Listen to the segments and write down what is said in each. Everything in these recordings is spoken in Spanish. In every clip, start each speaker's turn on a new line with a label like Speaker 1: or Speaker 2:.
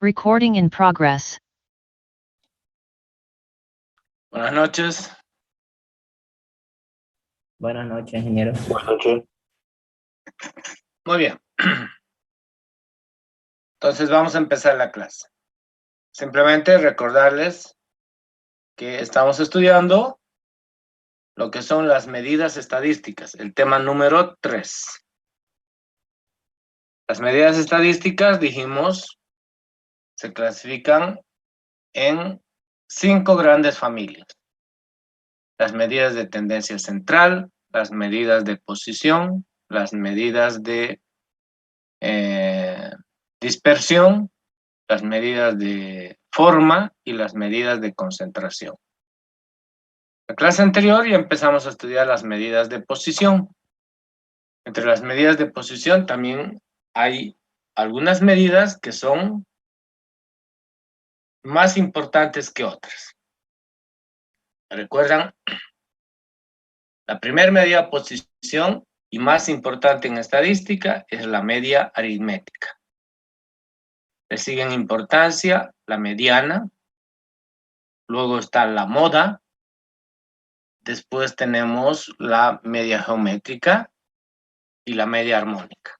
Speaker 1: Recording in progress.
Speaker 2: Buenas noches.
Speaker 3: Buenas noches, ingeniero.
Speaker 2: Buenas noches. Muy bien. Entonces vamos a empezar la clase. Simplemente recordarles que estamos estudiando lo que son las medidas estadísticas, el tema número 3. Las medidas estadísticas, dijimos, se clasifican en 5 grandes familias. Las medidas de tendencia central, las medidas de posición, las medidas de dispersión, las medidas de forma y las medidas de concentración. En la clase anterior ya empezamos a estudiar las medidas de posición. Entre las medidas de posición también hay algunas medidas que son más importantes que otras. ¿Recuerdan? La primera medida de posición y más importante en estadística es la media aritmética. Le sigue en importancia la mediana, luego está la moda, después tenemos la media geométrica y la media armónica.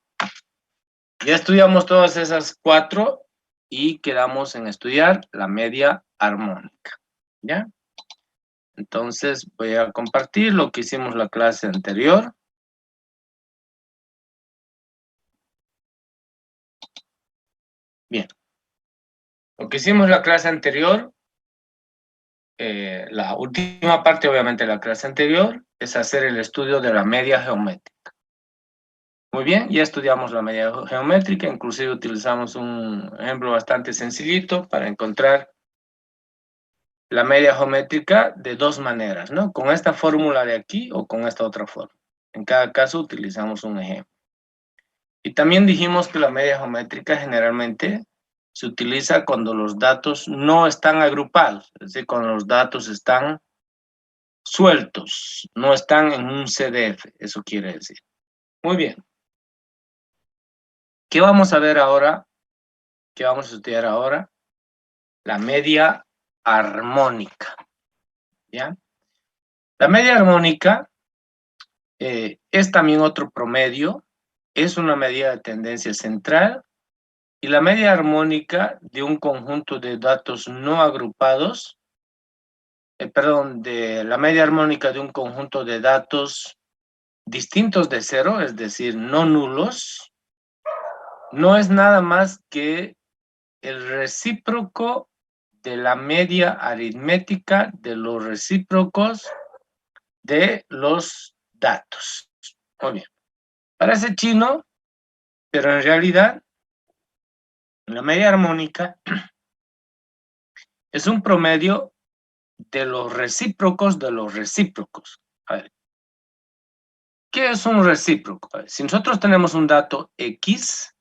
Speaker 2: Ya estudiamos todas esas 4 y quedamos en estudiar la media armónica. ¿Ya? Entonces voy a compartir lo que hicimos la clase anterior. Bien. Lo que hicimos la clase anterior, la última parte obviamente de la clase anterior, es hacer el estudio de la media geométrica. Muy bien, ya estudiamos la media geométrica, inclusive utilizamos un ejemplo bastante sencillito para encontrar la media geométrica de 2 maneras, ¿no? Con esta fórmula de aquí o con esta otra fórmula. En cada caso utilizamos un ejemplo. Y también dijimos que la media geométrica generalmente se utiliza cuando los datos no están agrupados, es decir, cuando los datos están sueltos, no están en un CDF, eso quiere decir. Muy bien. ¿Qué vamos a ver ahora? ¿Qué vamos a estudiar ahora? La media armónica. ¿Ya? La media armónica es también otro promedio, es una medida de tendencia central y la media armónica de un conjunto de datos no agrupados, de la media armónica de un conjunto de datos distintos de cero, es decir, no nulos, no es nada más que el recíproco de la media aritmética de los recíprocos de los datos. Muy bien. Parece chino, pero en realidad la media armónica es un promedio de los recíprocos de los recíprocos. A ver, ¿qué es un recíproco? A ver, si nosotros tenemos un dato X,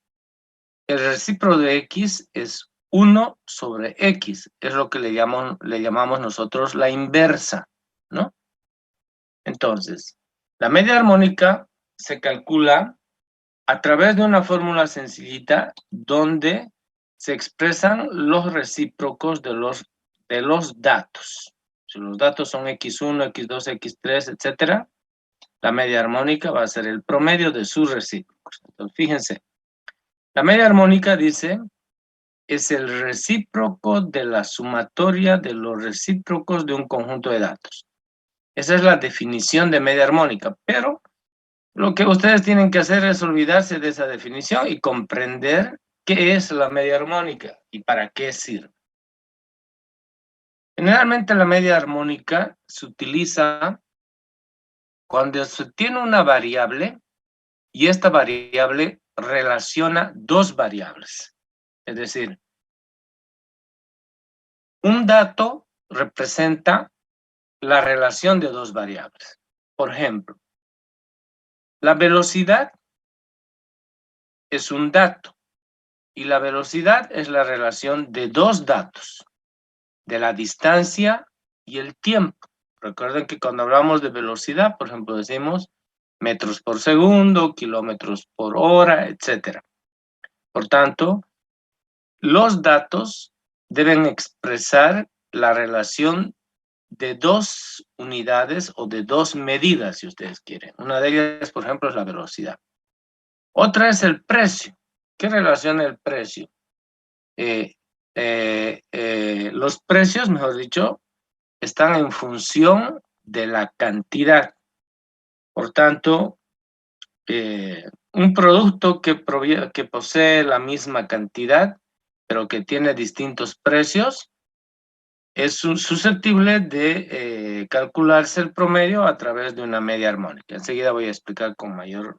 Speaker 2: el recíproco de X es 1 sobre X. Es lo que le llamamos nosotros la inversa, ¿no? Entonces, la media armónica se calcula a través de una fórmula sencillita donde se expresan los recíprocos de los datos. Si los datos son X1, X2, X3, etc., la media armónica va a ser el promedio de sus recíprocos. Entonces, fíjense, la media armónica dice es el recíproco de la sumatoria de los recíprocos de un conjunto de datos. Esa es la definición de media armónica, pero lo que ustedes tienen que hacer es olvidarse de esa definición y comprender qué es la media armónica y para qué sirve. Generalmente la media armónica se utiliza cuando se tiene una variable y esta variable relaciona 2 variables. Es decir, un dato representa la relación de 2 variables. Por ejemplo, la velocidad es un dato y la velocidad es la relación de 2 datos, de la distancia y el tiempo. Recuerden que cuando hablamos de velocidad, por ejemplo, decimos metros por segundo, kilómetros por hora, etc. Por tanto, los datos deben expresar la relación de dos unidades o de dos medidas, si ustedes quieren. Una de ellas, por ejemplo, es la velocidad. Otra es el precio. ¿Qué relaciona el precio? Los precios, mejor dicho, están en función de la cantidad. Por tanto, un producto que posee la misma cantidad, pero que tiene distintos precios, es susceptible de calcularse el promedio a través de una media armónica. Enseguida voy a explicar con mayor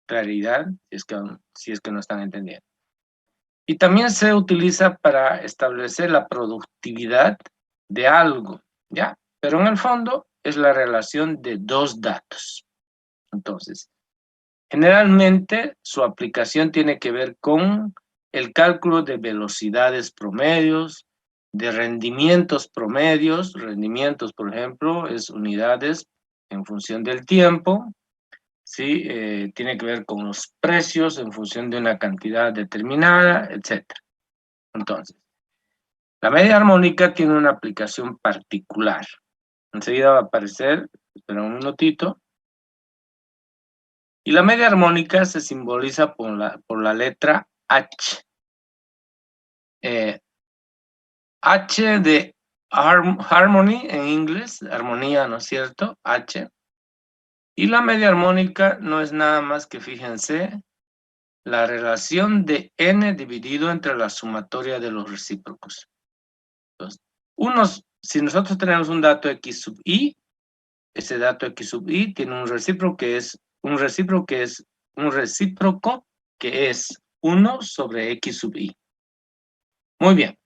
Speaker 2: claridad, si es que no están entendiendo. Y también se utiliza para establecer la productividad de algo, ¿ya? Pero en el fondo es la relación de dos datos. Entonces, generalmente su aplicación tiene que ver con el cálculo de velocidades promedios, de rendimientos promedios. Rendimientos, por ejemplo, es unidades en función del tiempo. ¿Sí? Tiene que ver con los precios en función de una cantidad determinada, etc. Entonces, la media armónica tiene una aplicación particular. Enseguida va a aparecer, espera un minutito. Y la media armónica se simboliza por la letra H. H de harmony en inglés, armonía, ¿no es cierto? H. Y la media armónica no es nada más que, fíjense, la relación de n dividido entre la sumatoria de los recíprocos. Entonces, si nosotros tenemos un dato x sub i, ese dato x sub i tiene un recíproco que es un recíproco que es 1 sobre x sub i. Muy bien.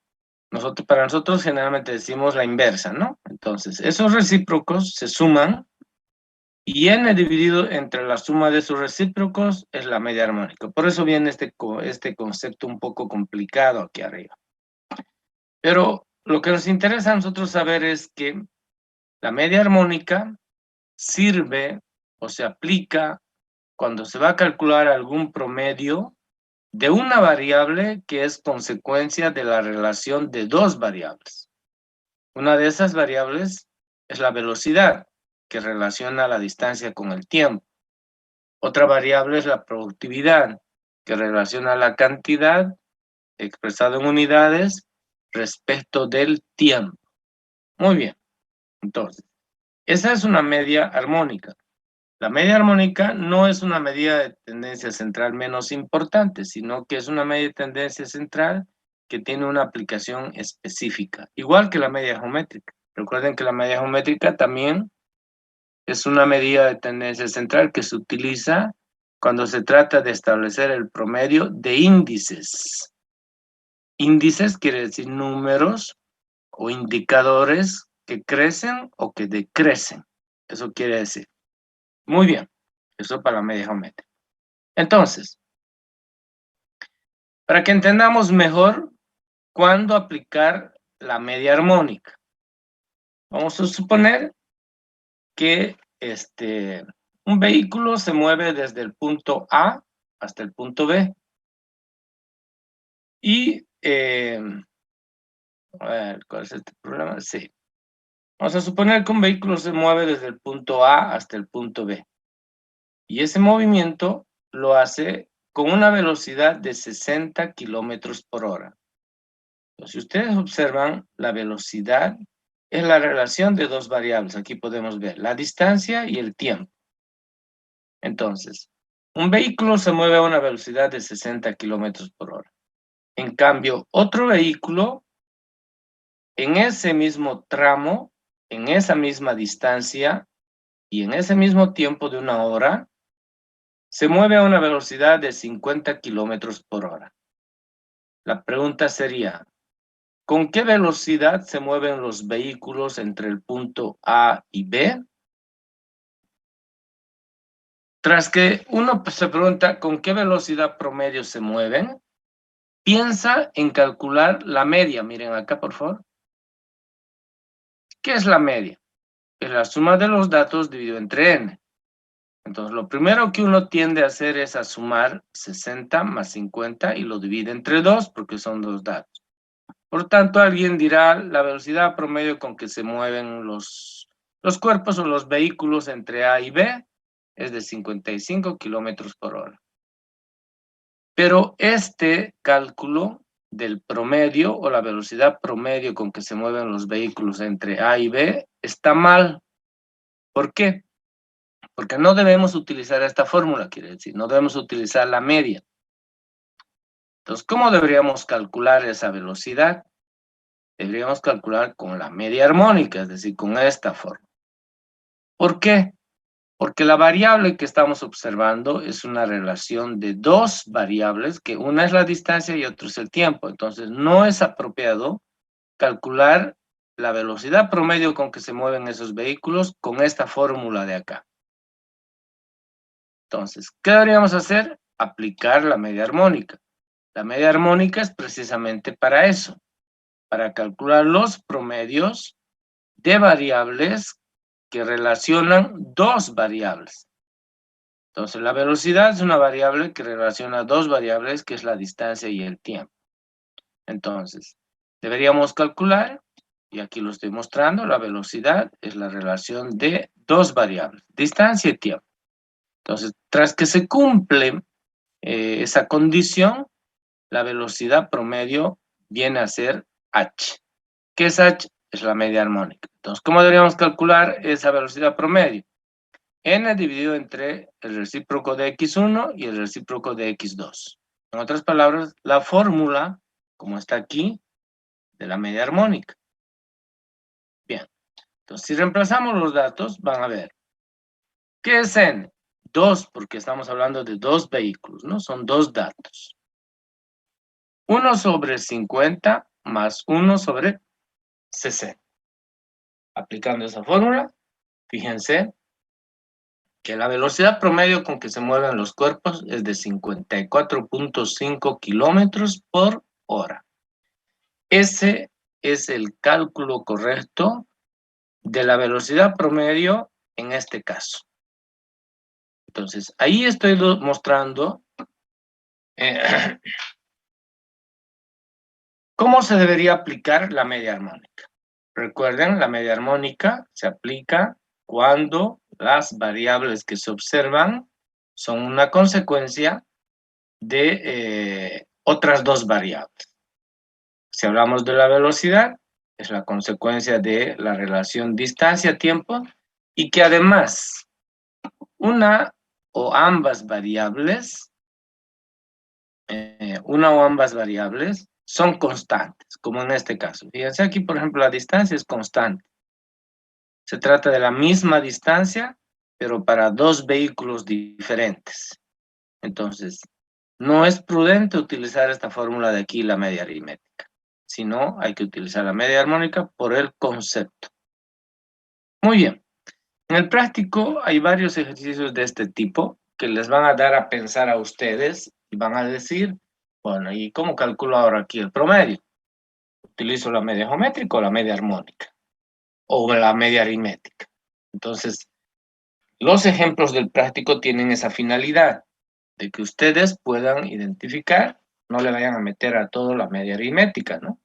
Speaker 2: Para nosotros generalmente decimos la inversa, ¿no? Entonces, esos recíprocos se suman y n dividido entre la suma de sus recíprocos es la media armónica. Por eso viene este concepto un poco complicado aquí arriba. Pero lo que nos interesa a nosotros saber es que la media armónica sirve o se aplica cuando se va a calcular algún promedio de una variable que es consecuencia de la relación de dos variables. Una de esas variables es la velocidad, que relaciona la distancia con el tiempo. Otra variable es la productividad, que relaciona la cantidad expresada en unidades respecto del tiempo. Muy bien. Entonces, esa es una media armónica. La media armónica no es una medida de tendencia central menos importante, sino que es una media de tendencia central que tiene una aplicación específica, igual que la media geométrica. Recuerden que la media geométrica también es una medida de tendencia central que se utiliza cuando se trata de establecer el promedio de índices. Índices quiere decir números o indicadores que crecen o que decrecen. Eso quiere decir. Muy bien. Eso para la media geométrica. Entonces, para que entendamos mejor cuándo aplicar la media armónica, vamos a suponer que un vehículo se mueve desde el punto A hasta el punto B. Y, a ver, ¿cuál es este problema? Sí. Vamos a suponer que un vehículo se mueve desde el punto A hasta el punto B. Y ese movimiento lo hace con una velocidad de 60 kilómetros por hora. Entonces, si ustedes observan, la velocidad es la relación de dos variables. Aquí podemos ver la distancia y el tiempo. Entonces, un vehículo se mueve a una velocidad de 60 kilómetros por hora. En cambio, otro vehículo, en ese mismo tramo, en esa misma distancia y en ese mismo tiempo de una hora, se mueve a una velocidad de 50 kilómetros por hora. La pregunta sería, ¿con qué velocidad se mueven los vehículos entre el punto A y B? Tras que uno se pregunta con qué velocidad promedio se mueven, piensa en calcular la media. Miren acá, por favor. ¿Qué es la media? Es la suma de los datos dividido entre n. Entonces, lo primero que uno tiende a hacer es a sumar 60 más 50 y lo divide entre 2 porque son dos datos. Por tanto, alguien dirá la velocidad promedio con que se mueven los cuerpos o los vehículos entre A y B es de 55 kilómetros por hora. Pero este cálculo del promedio o la velocidad promedio con que se mueven los vehículos entre A y B está mal. ¿Por qué? Porque no debemos utilizar esta fórmula, quiere decir, no debemos utilizar la media. Entonces, ¿cómo deberíamos calcular esa velocidad? Deberíamos calcular con la media armónica, es decir, con esta forma. ¿Por qué? Porque la variable que estamos observando es una relación de dos variables, que una es la distancia y otra es el tiempo. Entonces, no es apropiado calcular la velocidad promedio con que se mueven esos vehículos con esta fórmula de acá. Entonces, ¿qué deberíamos hacer? Aplicar la media armónica. La media armónica es precisamente para eso, para calcular los promedios de variables que relacionan dos variables. Entonces, la velocidad es una variable que relaciona dos variables, que es la distancia y el tiempo. Entonces, deberíamos calcular, y aquí lo estoy mostrando, la velocidad es la relación de dos variables, distancia y tiempo. Entonces, tras que se cumple esa condición, la velocidad promedio viene a ser h. ¿Qué es h? Es la media armónica. Entonces, ¿cómo deberíamos calcular esa velocidad promedio? N dividido entre el recíproco de x1 y el recíproco de x2. En otras palabras, la fórmula, como está aquí, de la media armónica. Bien, entonces si reemplazamos los datos, van a ver. ¿Qué es N? 2, porque estamos hablando de dos vehículos, ¿no? Son dos datos. 1 sobre 50 más 1 sobre 60. Aplicando esa fórmula, fíjense que la velocidad promedio con que se mueven los cuerpos es de 54.5 kilómetros por hora. Ese es el cálculo correcto de la velocidad promedio en este caso. Entonces, ahí estoy mostrando cómo se debería aplicar la media armónica. Recuerden, la media armónica se aplica cuando las variables que se observan son una consecuencia de otras dos variables. Si hablamos de la velocidad, es la consecuencia de la relación distancia-tiempo y que además una o ambas variables son constantes, como en este caso. Fíjense aquí, por ejemplo, la distancia es constante. Se trata de la misma distancia, pero para dos vehículos diferentes. Entonces, no es prudente utilizar esta fórmula de aquí, la media aritmética. Sino, hay que utilizar la media armónica por el concepto. Muy bien. En el práctico hay varios ejercicios de este tipo que les van a dar a pensar a ustedes y van a decir, bueno, ¿y cómo calculo ahora aquí el promedio? ¿Utilizo la media geométrica o la media armónica? O la media aritmética. Entonces, los ejemplos del práctico tienen esa finalidad, de que ustedes puedan identificar, no le vayan a meter a todo la media aritmética, ¿no?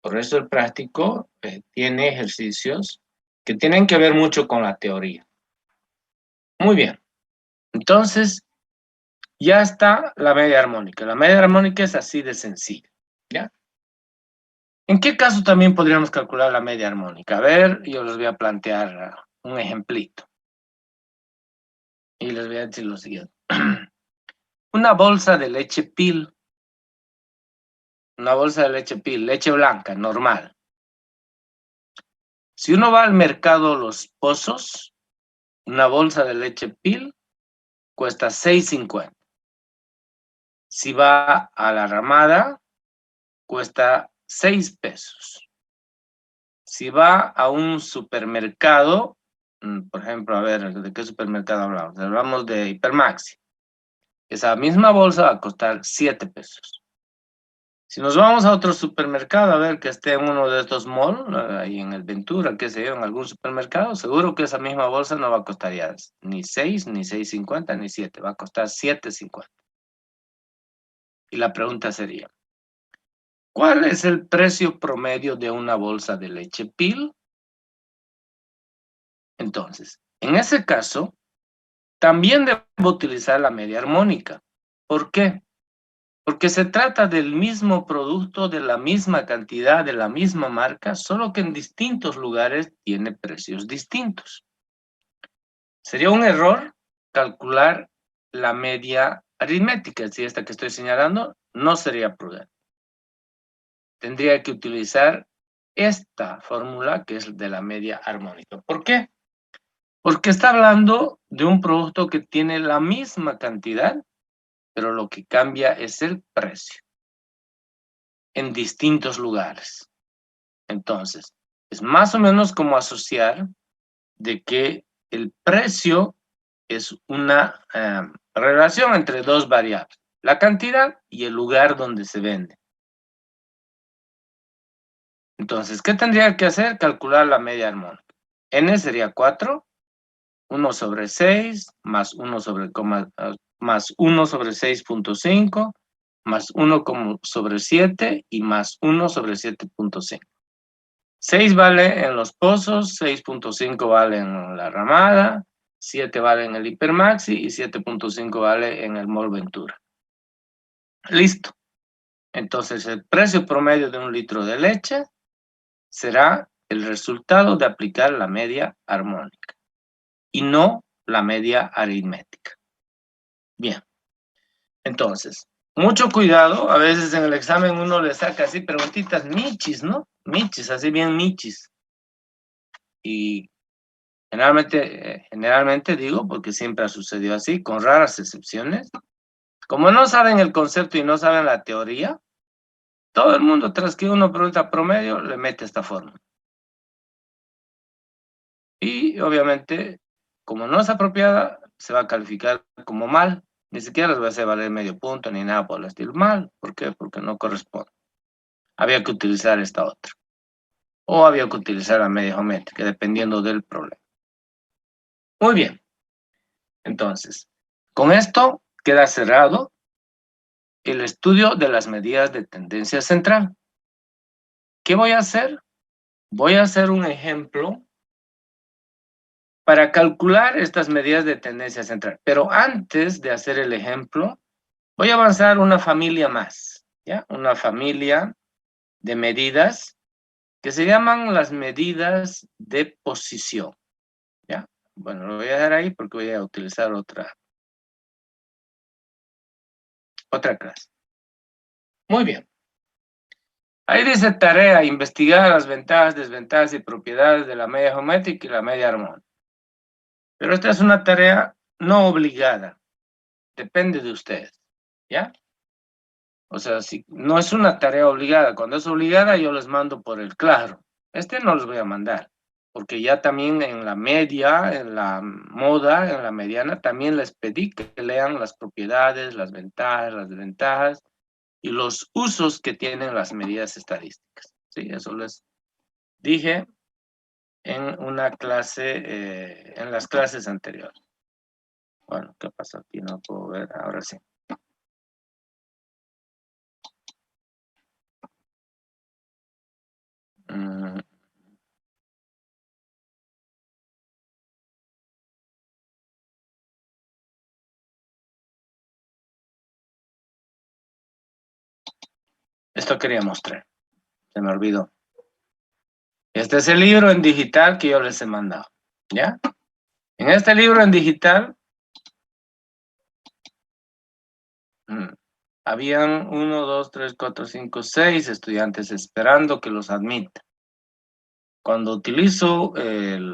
Speaker 2: Por eso el práctico tiene ejercicios que tienen que ver mucho con la teoría. Muy bien. Entonces, ya está la media armónica. La media armónica es así de sencilla, ¿ya? ¿En qué caso también podríamos calcular la media armónica? A ver, yo les voy a plantear un ejemplito. Y les voy a decir lo siguiente. Una bolsa de leche Pil. Una bolsa de leche Pil, leche blanca, normal. Si uno va al mercado Los Pozos, una bolsa de leche Pil cuesta $6.50. Si va a la Ramada, cuesta 6 pesos. Si va a un supermercado, por ejemplo, a ver, ¿de qué supermercado hablamos? Hablamos de Hipermaxi. Esa misma bolsa va a costar 7 pesos. Si nos vamos a otro supermercado, a ver que esté en uno de estos malls, ahí en el Ventura, qué sé yo, en algún supermercado, seguro que esa misma bolsa no va a costar ya ni 6, ni 6.50, ni 7, va a costar 7.50. Y la pregunta sería, ¿cuál es el precio promedio de una bolsa de leche Pil? Entonces, en ese caso, también debo utilizar la media armónica. ¿Por qué? Porque se trata del mismo producto, de la misma cantidad, de la misma marca, solo que en distintos lugares tiene precios distintos. Sería un error calcular la media aritmética, si esta que estoy señalando no sería prudente. Tendría que utilizar esta fórmula que es de la media armónica. ¿Por qué? Porque está hablando de un producto que tiene la misma cantidad, pero lo que cambia es el precio en distintos lugares. Entonces, es más o menos como asociar de que el precio es una relación entre dos variables, la cantidad y el lugar donde se vende. Entonces, ¿qué tendría que hacer? Calcular la media armónica. N sería 4, 1 sobre 6, más 1 sobre, más 1 sobre 6.5, más 1 sobre 7 y más 1 sobre 7.5. 6 vale en los pozos, 6.5 vale en la ramada, 7 vale en el hipermaxi y 7.5 vale en el Mall Ventura. Listo. Entonces el precio promedio de un litro de leche será el resultado de aplicar la media armónica y no la media aritmética. Bien. Entonces, mucho cuidado. A veces en el examen uno le saca así preguntitas michis, ¿no? Michis, así bien michis. Y generalmente digo, porque siempre ha sucedido así, con raras excepciones. Como no saben el concepto y no saben la teoría, todo el mundo, tras que uno pregunta promedio, le mete esta fórmula. Y obviamente, como no es apropiada, se va a calificar como mal. Ni siquiera les va a hacer valer medio punto ni nada por el estilo. Mal. ¿Por qué? Porque no corresponde. Había que utilizar esta otra. O había que utilizar la media geométrica, dependiendo del problema. Muy bien. Entonces, con esto queda cerrado el estudio de las medidas de tendencia central. ¿Qué voy a hacer? Voy a hacer un ejemplo para calcular estas medidas de tendencia central. Pero antes de hacer el ejemplo, voy a avanzar una familia más, ¿ya? Una familia de medidas que se llaman las medidas de posición, ¿ya? Bueno, lo voy a dejar ahí porque voy a utilizar otra clase. Muy bien. Ahí dice tarea, investigar las ventajas, desventajas y propiedades de la media geométrica y la media armónica. Pero esta es una tarea no obligada, depende de ustedes, ¿ya? O sea, si no es una tarea obligada, cuando es obligada yo les mando por el claro. Este no les voy a mandar, porque ya también en la media, en la moda, en la mediana, también les pedí que lean las propiedades, las ventajas, las desventajas y los usos que tienen las medidas estadísticas. Sí, eso les dije en una clase, en las clases anteriores. Bueno, ¿qué pasó aquí? No puedo ver, ahora sí. Esto quería mostrar, se me olvidó. Este es el libro en digital que yo les he mandado, ¿ya? En este libro en digital, habían 1, 2, 3, 4, 5, 6 estudiantes esperando que los admita. Cuando utilizo el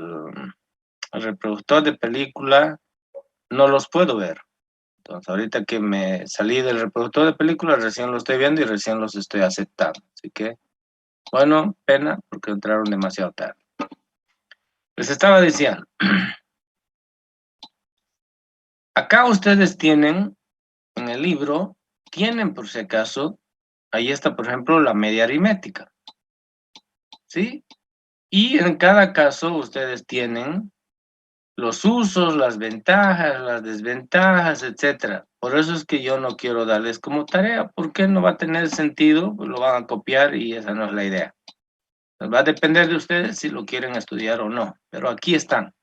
Speaker 2: reproductor de película, no los puedo ver. Entonces, ahorita que me salí del reproductor de película, recién lo estoy viendo y recién los estoy aceptando. Así que, bueno, pena, porque entraron demasiado tarde. Les estaba diciendo, acá ustedes tienen, en el libro, tienen por si acaso, Ahí está, por ejemplo, la media aritmética, ¿sí? Y en cada caso ustedes tienen los usos, las ventajas, las desventajas, etcétera. Por eso es que yo no quiero darles como tarea, porque no va a tener sentido, pues lo van a copiar y esa no es la idea. Va a depender de ustedes si lo quieren estudiar o no, pero aquí están.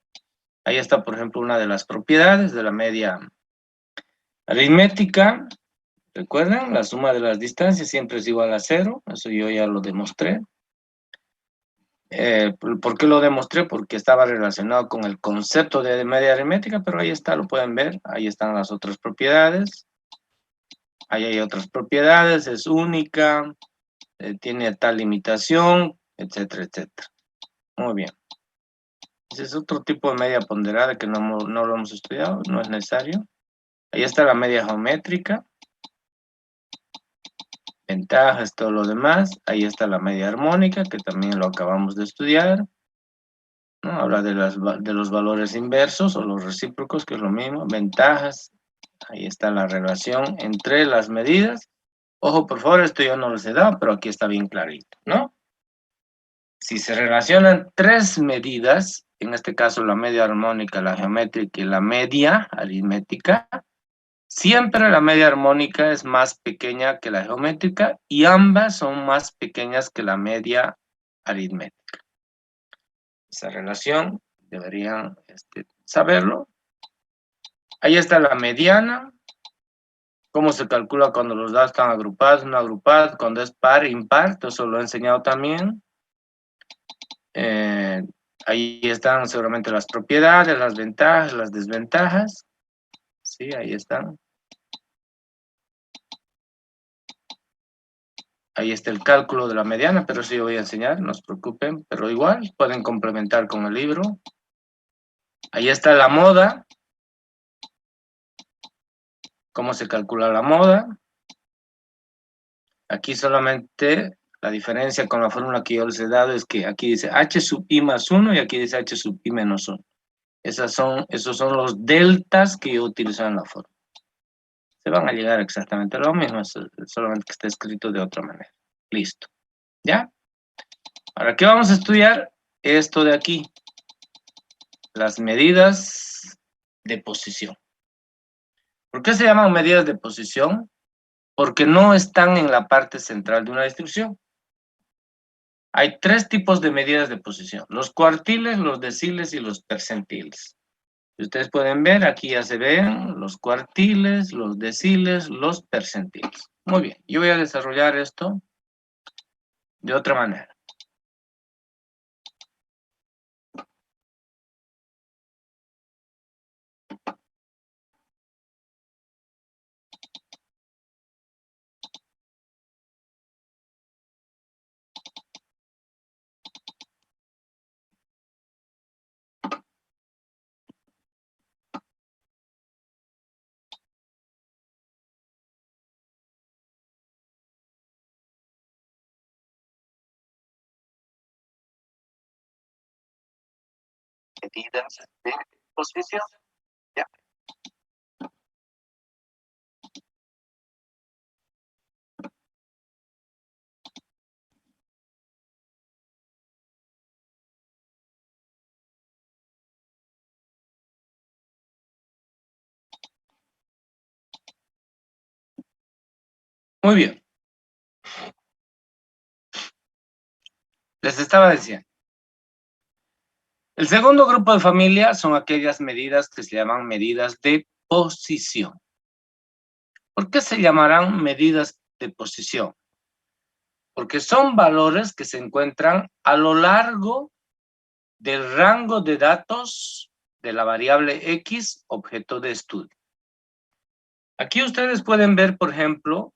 Speaker 2: Ahí está, por ejemplo, una de las propiedades de la media aritmética. ¿Recuerdan? La suma de las distancias siempre es igual a 0. Eso yo ya lo demostré. ¿Por qué lo demostré? Porque estaba relacionado con el concepto de media aritmética, pero ahí está, lo pueden ver. Ahí están las otras propiedades. Ahí hay otras propiedades, es única, tiene tal limitación, etcétera, etcétera. Muy bien. Ese es otro tipo de media ponderada que no lo hemos estudiado, no es necesario. Ahí está la media geométrica. Ventajas, todo lo demás. Ahí está la media armónica, que también lo acabamos de estudiar, ¿no? Habla de los valores inversos o los recíprocos, que es lo mismo. Ventajas, ahí está la relación entre las medidas. Ojo, por favor, esto yo no les he dado, pero aquí está bien clarito, ¿no? Si se relacionan tres medidas, en este caso la media armónica, la geométrica y la media aritmética, siempre la media armónica es más pequeña que la geométrica y ambas son más pequeñas que la media aritmética. Esa relación deberían saberlo. Ahí está la mediana. ¿Cómo se calcula cuando los datos están agrupados, no agrupados? Cuando es par, impar, eso lo he enseñado también. Ahí están seguramente las propiedades, las ventajas, las desventajas. Sí, ahí están. Ahí está el cálculo de la mediana, pero eso yo voy a enseñar, no se preocupen, pero igual pueden complementar con el libro. Ahí está la moda. ¿Cómo se calcula la moda? Aquí solamente la diferencia con la fórmula que yo les he dado es que aquí dice h sub i más 1 y aquí dice h sub i menos 1. Esos son los deltas que yo utilizo en la fórmula. Se van a llegar exactamente a lo mismo, solamente que está escrito de otra manera. Listo. ¿Ya? Ahora, ¿qué vamos a estudiar? Esto de aquí. Las medidas de posición. ¿Por qué se llaman medidas de posición? Porque no están en la parte central de una distribución. Hay tres tipos de medidas de posición. Los cuartiles, los deciles y los percentiles. Ustedes pueden ver, aquí ya se ven los cuartiles, los deciles, los percentiles. Muy bien, yo voy a desarrollar esto de otra manera. Medidas de posición. Ya. Muy bien. Les estaba diciendo. El segundo grupo de familia son aquellas medidas que se llaman medidas de posición. ¿Por qué se llamarán medidas de posición? Porque son valores que se encuentran a lo largo del rango de datos de la variable X, objeto de estudio. Aquí ustedes pueden ver, por ejemplo,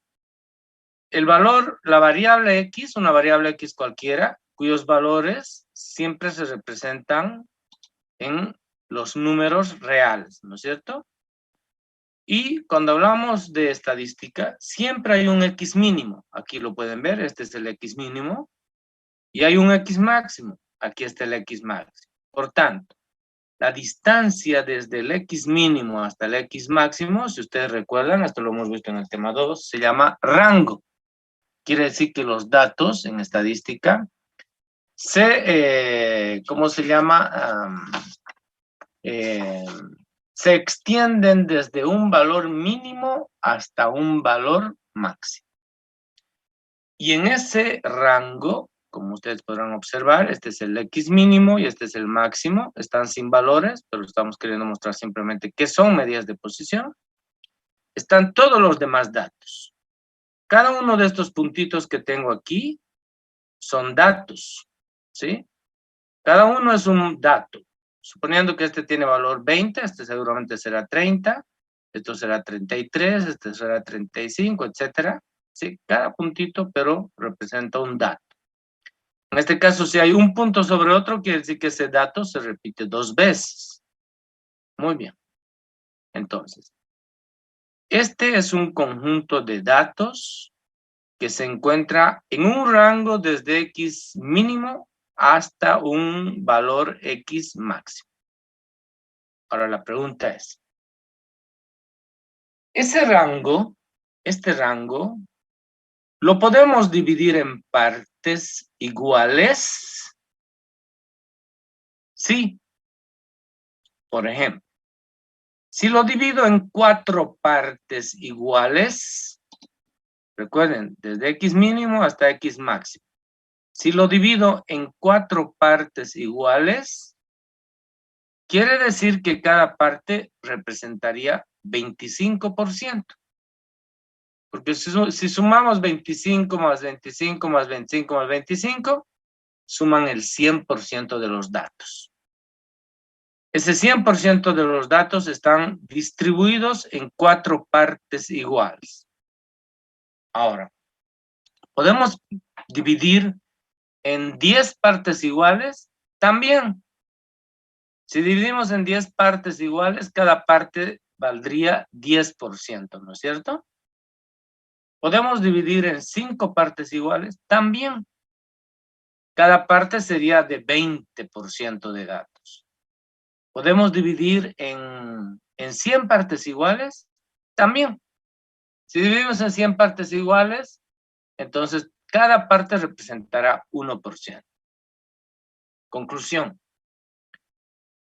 Speaker 2: el valor, la variable X, una variable X cualquiera, cuyos valores siempre se representan en los números reales, ¿no es cierto? Y cuando hablamos de estadística, siempre hay un X mínimo. Aquí lo pueden ver, este es el X mínimo. Y hay un X máximo. Aquí está el X máximo. Por tanto, la distancia desde el X mínimo hasta el X máximo, si ustedes recuerdan, esto lo hemos visto en el tema 2, se llama rango. Quiere decir que los datos en estadística ¿cómo se llama? Se extienden desde un valor mínimo hasta un valor máximo. Y en ese rango, como ustedes podrán observar, este es el X mínimo y este es el máximo. Están sin valores, pero estamos queriendo mostrar simplemente qué son medidas de posición. Están todos los demás datos. Cada uno de estos puntitos que tengo aquí son datos, ¿sí? Cada uno es un dato. Suponiendo que este tiene valor 20, este seguramente será 30, esto será 33, este será 35, etcétera. Sí, cada puntito, pero representa un dato. En este caso, si hay un punto sobre otro, quiere decir que ese dato se repite 2 veces. Muy bien. Entonces, este es un conjunto de datos que se encuentra en un rango desde X mínimo hasta un valor X máximo. Ahora la pregunta es, este rango, ¿lo podemos dividir en partes iguales? Sí. Por ejemplo, si lo divido en 4 partes iguales, recuerden, desde X mínimo hasta X máximo. Si lo divido en 4 partes iguales, quiere decir que cada parte representaría 25%. Porque si sumamos 25 más 25 más 25 más 25, suman el 100% de los datos. Ese 100% de los datos están distribuidos en 4 partes iguales. Ahora, ¿podemos dividir en 10 partes iguales? También. Si dividimos en 10 partes iguales, cada parte valdría 10%, ¿no es cierto? ¿Podemos dividir en 5 partes iguales? También. Cada parte sería de 20% de datos. ¿Podemos dividir en 100 partes iguales? También. Si dividimos en 100 partes iguales, entonces cada parte representará 1%. Conclusión.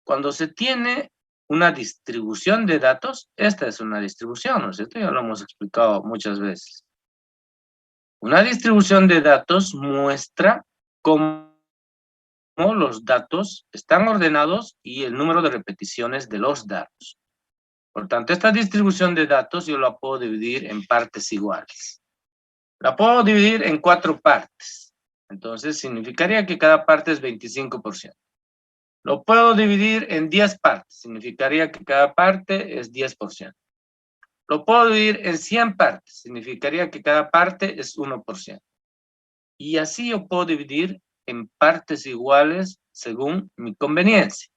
Speaker 2: Cuando se tiene una distribución de datos, esta es una distribución, ¿no es cierto? Ya lo hemos explicado muchas veces. Una distribución de datos muestra cómo los datos están ordenados y el número de repeticiones de los datos. Por tanto, esta distribución de datos yo la puedo dividir en partes iguales. La puedo dividir en 4 partes. Entonces, significaría que cada parte es 25%. Lo puedo dividir en 10 partes. Significaría que cada parte es 10%. Lo puedo dividir en 100 partes. Significaría que cada parte es 1%. Y así yo puedo dividir en partes iguales según mi conveniencia.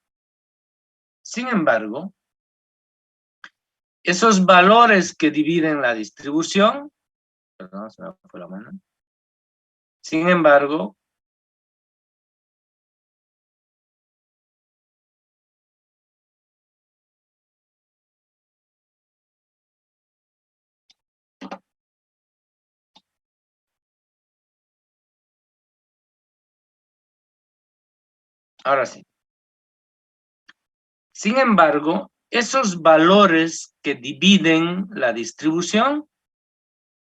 Speaker 2: Sin embargo, esos valores que dividen la distribución, perdón, se me fue la mano. Sin embargo, ahora sí. Sin embargo, esos valores que dividen la distribución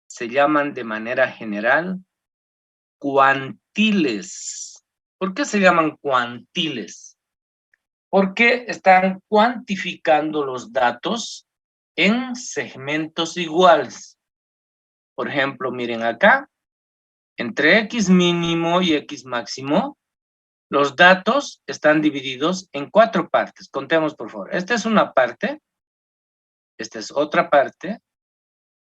Speaker 2: se llaman de manera general cuantiles. ¿Por qué se llaman cuantiles? Porque están cuantificando los datos en segmentos iguales. Por ejemplo, miren acá, entre X mínimo y X máximo, los datos están divididos en 4 partes. Contemos, por favor. Esta es una parte, esta es otra parte,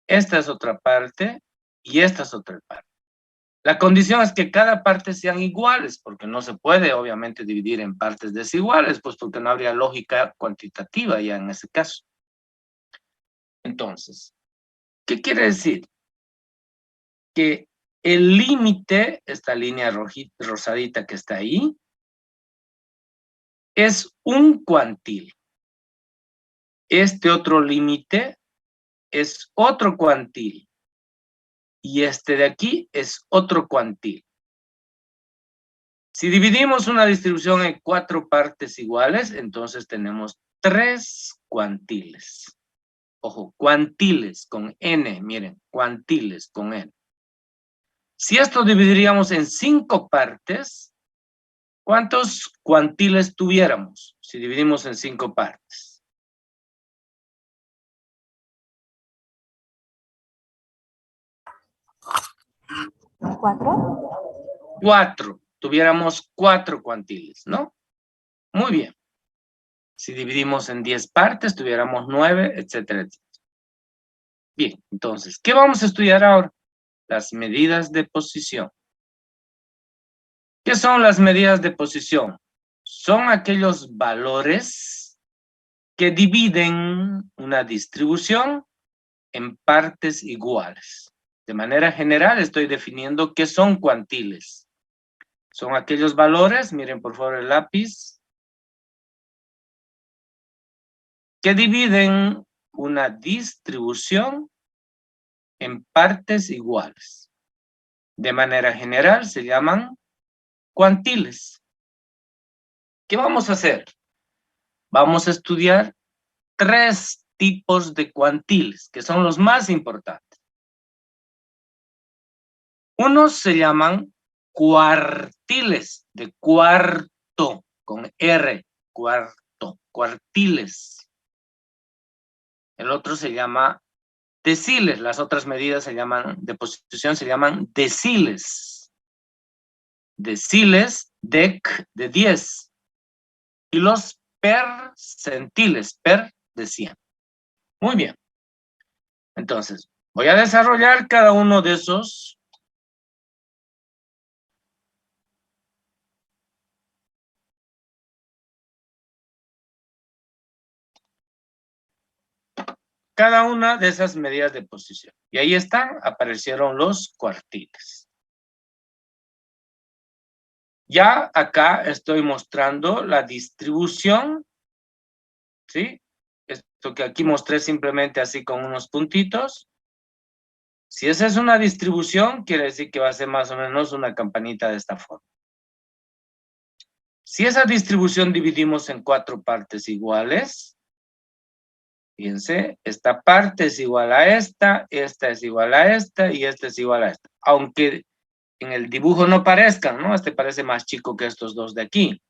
Speaker 2: esta es otra parte y esta es otra parte. La condición es que cada parte sean iguales, porque no se puede, obviamente, dividir en partes desiguales, pues porque no habría lógica cuantitativa ya en ese caso. Entonces, ¿qué quiere decir? Que el límite, esta línea rosadita que está ahí, es un cuantil. Este otro límite es otro cuantil. y este de aquí es otro cuantil. Si dividimos una distribución en 4 partes iguales, entonces tenemos 3 cuantiles. Ojo, cuantiles con N, miren, cuantiles con N. Si esto dividiríamos en 5 partes, ¿cuántos cuantiles tuviéramos si dividimos en 5 partes?
Speaker 1: ¿4?
Speaker 2: 4. Tuviéramos 4 cuantiles, ¿no? Muy bien. Si dividimos en 10 partes, tuviéramos 9, etcétera, etcétera. Bien, entonces, ¿qué vamos a estudiar ahora? Las medidas de posición. ¿Qué son las medidas de posición? Son aquellos valores que dividen una distribución en partes iguales. De manera general, estoy definiendo qué son cuantiles. Son aquellos valores, miren por favor el lápiz, que dividen una distribución en partes iguales. De manera general se llaman cuantiles. ¿Qué vamos a hacer? Vamos a estudiar 3 tipos de cuantiles, que son los más importantes. Unos se llaman cuartiles, de cuarto, con R, cuarto, cuartiles. El otro se llama deciles, las otras medidas se llaman, de posición se llaman deciles. Deciles, dec, de 10. Y los percentiles, per de 100. Muy bien. Entonces, voy a desarrollar cada uno de esos. Cada una de esas medidas de posición. Y ahí están, aparecieron los cuartiles. Ya acá estoy mostrando la distribución, ¿sí? Esto que aquí mostré simplemente así con unos puntitos. Si esa es una distribución, quiere decir que va a ser más o menos una campanita de esta forma. Si esa distribución dividimos en 4 partes iguales, fíjense, esta parte es igual a esta es igual a esta y esta es igual a esta. Aunque en el dibujo no parezcan, ¿no? Este parece más chico que estos dos de aquí.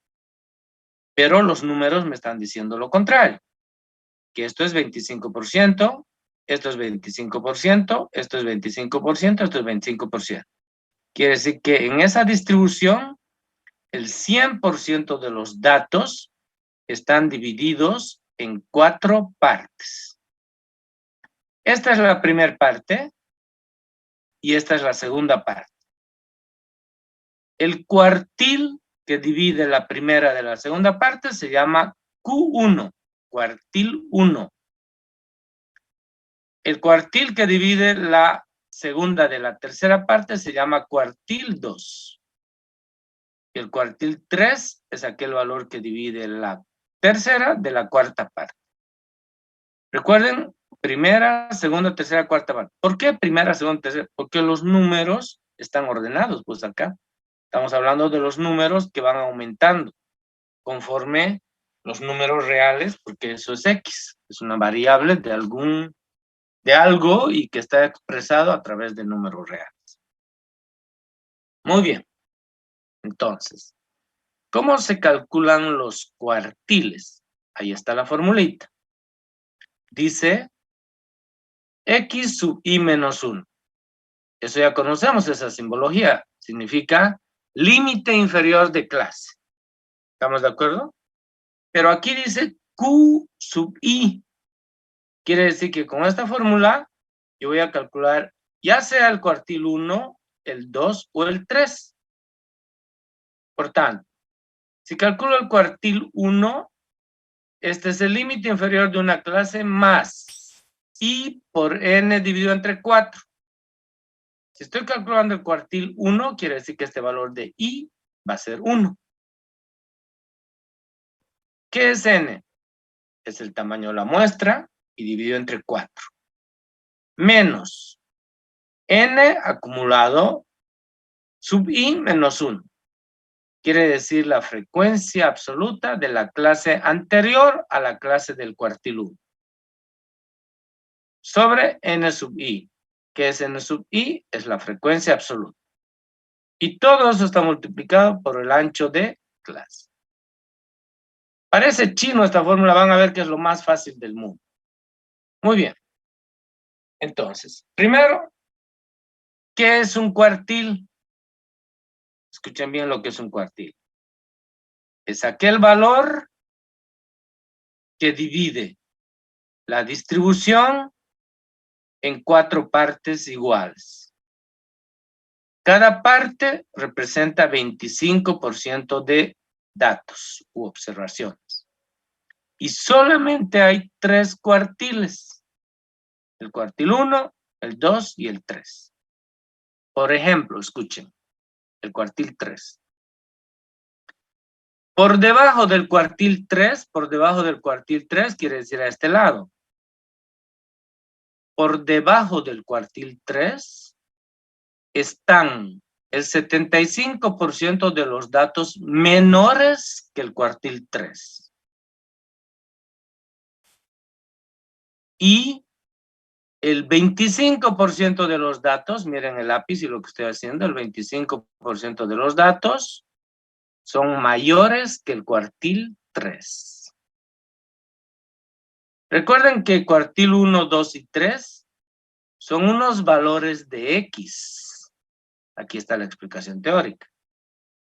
Speaker 2: Pero los números me están diciendo lo contrario. Que esto es 25%, esto es 25%, esto es 25%, esto es 25%. Quiere decir que en esa distribución, el 100% de los datos están divididos en 4 partes. Esta es la primera parte y esta es la segunda parte. El cuartil que divide la primera de la segunda parte se llama Q1, cuartil 1. El cuartil que divide la segunda de la tercera parte se llama cuartil 2. El cuartil 3 es aquel valor que divide la tercera de la cuarta parte. Recuerden, primera, segunda, tercera, cuarta parte. ¿Por qué primera, segunda, tercera? Porque los números están ordenados, pues acá. Estamos hablando de los números que van aumentando conforme los números reales, porque eso es X, es una variable de algo y que está expresado a través de números reales. Muy bien. Entonces, ¿cómo se calculan los cuartiles? Ahí está la formulita. Dice X sub I menos 1. Eso ya conocemos, esa simbología. Significa límite inferior de clase. ¿Estamos de acuerdo? Pero aquí dice Q sub I. Quiere decir que con esta fórmula yo voy a calcular ya sea el cuartil 1, el 2 o el 3. Por tanto, si calculo el cuartil 1, este es el límite inferior de una clase más I por N dividido entre 4. Si estoy calculando el cuartil 1, quiere decir que este valor de I va a ser 1. ¿Qué es N? Es el tamaño de la muestra y dividido entre 4. Menos N acumulado sub I menos 1. Quiere decir la frecuencia absoluta de la clase anterior a la clase del cuartil 1. Sobre N sub I. ¿Qué es N sub I? Es la frecuencia absoluta. Y todo eso está multiplicado por el ancho de clase. Parece chino esta fórmula, van a ver que es lo más fácil del mundo. Muy bien. Entonces, primero, ¿qué es un cuartil? Escuchen bien lo que es un cuartil. Es aquel valor que divide la distribución en 4 partes iguales. Cada parte representa 25% de datos u observaciones. Y solamente hay 3 cuartiles. El cuartil 1, el 2 y el 3. Por ejemplo, escuchen, el cuartil 3. Por debajo del cuartil 3 quiere decir a este lado. Por debajo del cuartil 3 están el 75% de los datos menores que el cuartil 3. Y el 25% de los datos, miren el lápiz y lo que estoy haciendo, el 25% de los datos son mayores que el cuartil 3. Recuerden que cuartil 1, 2 y 3 son unos valores de X. Aquí está la explicación teórica.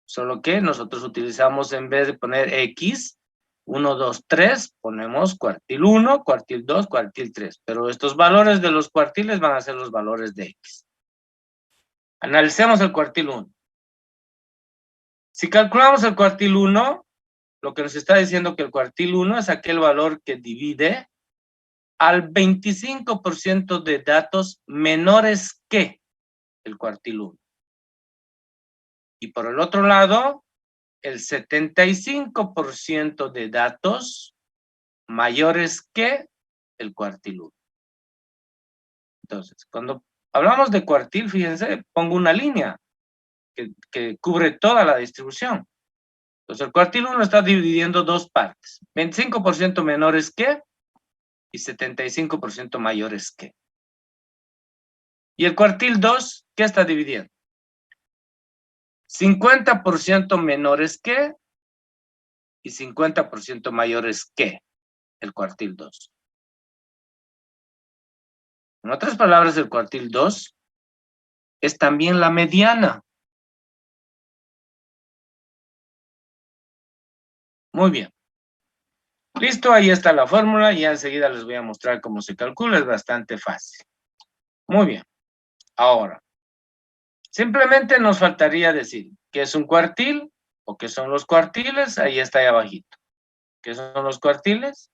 Speaker 2: Solo que nosotros utilizamos, en vez de poner X, 1, 2, 3, ponemos cuartil 1, cuartil 2, cuartil 3. Pero estos valores de los cuartiles van a ser los valores de X. Analicemos el cuartil 1. Si calculamos el cuartil 1, lo que nos está diciendo que el cuartil 1 es aquel valor que divide al 25% de datos menores que el cuartil 1. Y por el otro lado, el 75% de datos mayores que el cuartil 1. Entonces, cuando hablamos de cuartil, fíjense, pongo una línea que cubre toda la distribución. Entonces, el cuartil 1 está dividiendo 2 partes. 25% menores que y 75% mayores que. Y el cuartil 2, ¿qué está dividiendo? 50% menores que y 50% mayores que el cuartil 2. En otras palabras, el cuartil 2 es también la mediana. Muy bien. Listo, ahí está la fórmula y enseguida les voy a mostrar cómo se calcula, es bastante fácil. Muy bien. Ahora, simplemente nos faltaría decir qué es un cuartil o qué son los cuartiles, ahí está ahí abajito. ¿Qué son los cuartiles?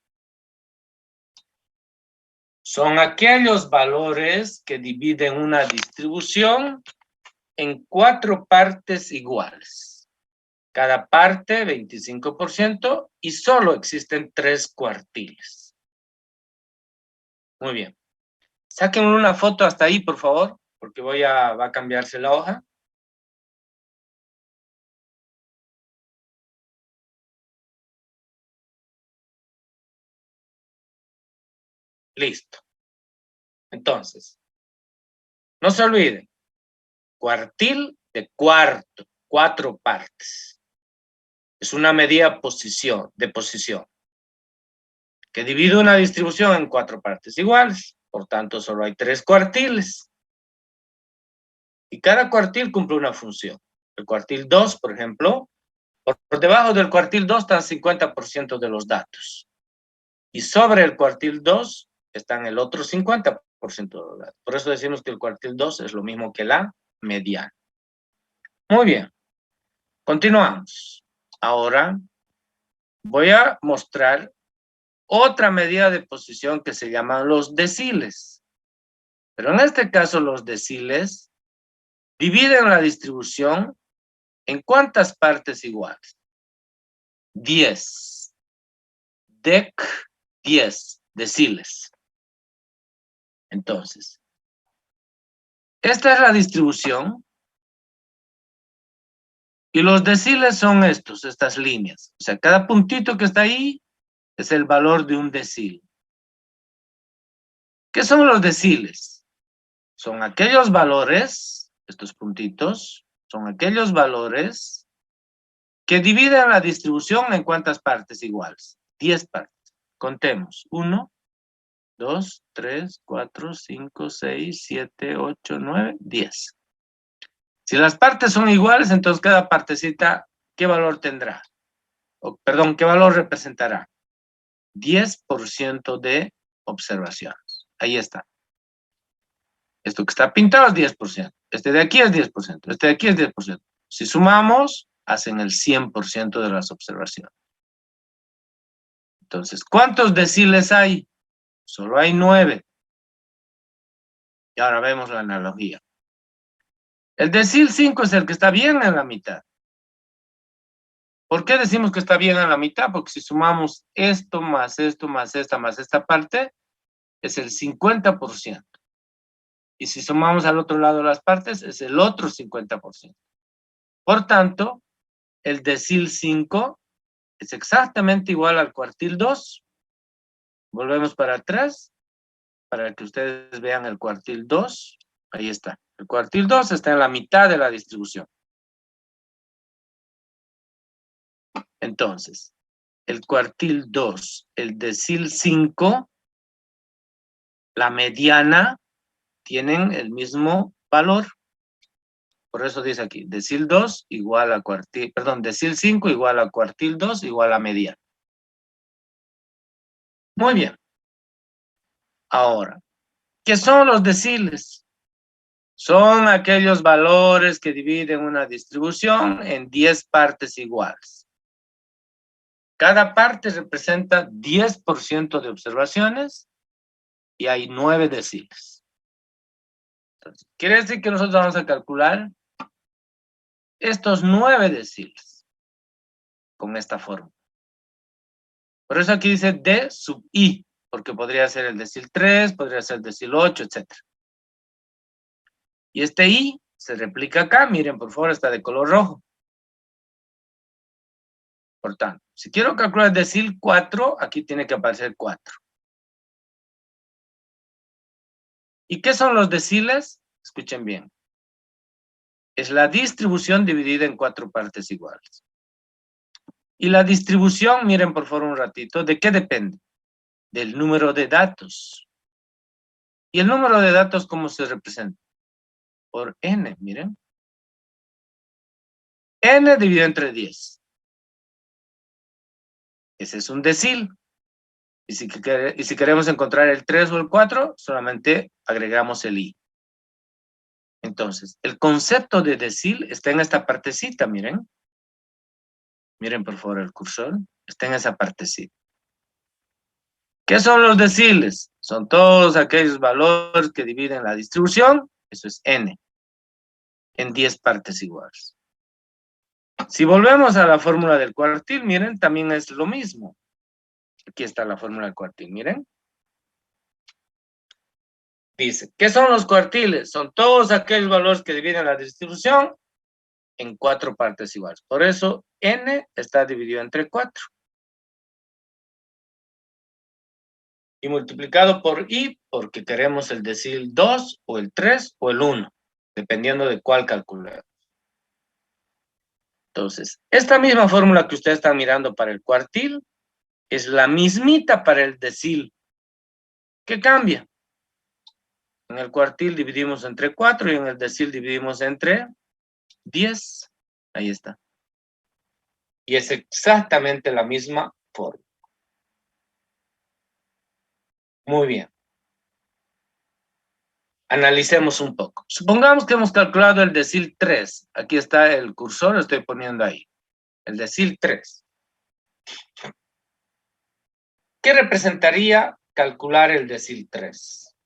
Speaker 2: Son aquellos valores que dividen una distribución en 4 partes iguales. Cada parte 25% y solo existen 3 cuartiles. Muy bien. Sáquenme una foto hasta ahí, por favor, porque va a cambiarse la hoja. Listo. Entonces, no se olviden, cuartil de cuarto, 4 partes. Es una medida de posición, que divide una distribución en 4 partes iguales. Por tanto, solo hay 3 cuartiles. Y cada cuartil cumple una función. El cuartil 2, por ejemplo, por debajo del cuartil 2 están 50% de los datos. Y sobre el cuartil 2 están el otro 50% de los datos. Por eso decimos que el cuartil 2 es lo mismo que la mediana. Muy bien. Continuamos. Ahora voy a mostrar otra medida de posición que se llaman los deciles. Pero en este caso los deciles dividen la distribución en ¿cuántas partes iguales? 10. Dec 10 deciles. Entonces, Esta es la distribución. Y los deciles son estas líneas. O sea, cada puntito que está ahí es el valor de un decil. ¿Qué son los deciles? Son aquellos valores, estos puntitos, son aquellos valores que dividen la distribución en cuántas partes iguales. 10 partes. Contemos. 1, 2, 3, 4, 5, 6, 7, 8, 9, 10. Si las partes son iguales, entonces cada partecita, ¿qué valor tendrá? Perdón, ¿qué valor representará? 10% de observaciones. Ahí está. Esto que está pintado es 10%. Este de aquí es 10%. Este de aquí es 10%. Si sumamos, hacen el 100% de las observaciones. Entonces, ¿cuántos deciles hay? Solo hay 9. Y ahora vemos la analogía. El decil 5 es el que está bien en la mitad. ¿Por qué decimos que está bien en la mitad? Porque si sumamos esto, más esta parte, es el 50%. Y si sumamos al otro lado las partes, es el otro 50%. Por tanto, el decil 5 es exactamente igual al cuartil 2. Volvemos para atrás, para que ustedes vean el cuartil 2. Ahí está. El cuartil 2 está en la mitad de la distribución. Entonces, el cuartil 2, el decil 5, la mediana, tienen el mismo valor. Por eso dice aquí, decil 2 igual a cuartil, perdón, decil 5 igual a cuartil 2 igual a mediana. Muy bien. Ahora, ¿qué son los deciles? Son aquellos valores que dividen una distribución en 10 partes iguales. Cada parte representa 10% de observaciones y hay 9 deciles. Entonces, quiere decir que nosotros vamos a calcular estos 9 deciles con esta fórmula. Por eso aquí dice D sub I, porque podría ser el decil 3, podría ser el decil 8, etc. Y este I se replica acá, miren, por favor, está de color rojo. Por tanto, si quiero calcular el decil 4, aquí tiene que aparecer 4. ¿Y qué son los deciles? Escuchen bien. Es la distribución dividida en 4 partes iguales. Y la distribución, miren por favor un ratito, ¿de qué depende? Del número de datos. ¿Y el número de datos cómo se representa? Por n, miren. N dividido entre 10. Ese es un decil. Y si queremos encontrar el 3 o el 4, solamente agregamos el i. Entonces, el concepto de decil está en esta partecita, miren. Miren por favor el cursor. Está en esa partecita. ¿Qué son los deciles? Son todos aquellos valores que dividen la distribución, eso es n, en 10 partes iguales. Si volvemos a la fórmula del cuartil, miren, también es lo mismo. Aquí está la fórmula del cuartil, miren. Dice, ¿qué son los cuartiles? Son todos aquellos valores que dividen la distribución en 4 partes iguales. Por eso, n está dividido entre 4. Y multiplicado por i, porque queremos el decil 2, o el 3, o el 1, dependiendo de cuál calculemos. Entonces, esta misma fórmula que ustedes están mirando para el cuartil, es la mismita para el decil. ¿Qué cambia? En el cuartil dividimos entre 4 y en el decil dividimos entre 10. Ahí está. Y es exactamente la misma fórmula. Muy bien. Analicemos un poco. Supongamos que hemos calculado el decil 3. Aquí está el cursor, lo estoy poniendo ahí. El decil 3. ¿Qué representaría calcular el decil 3?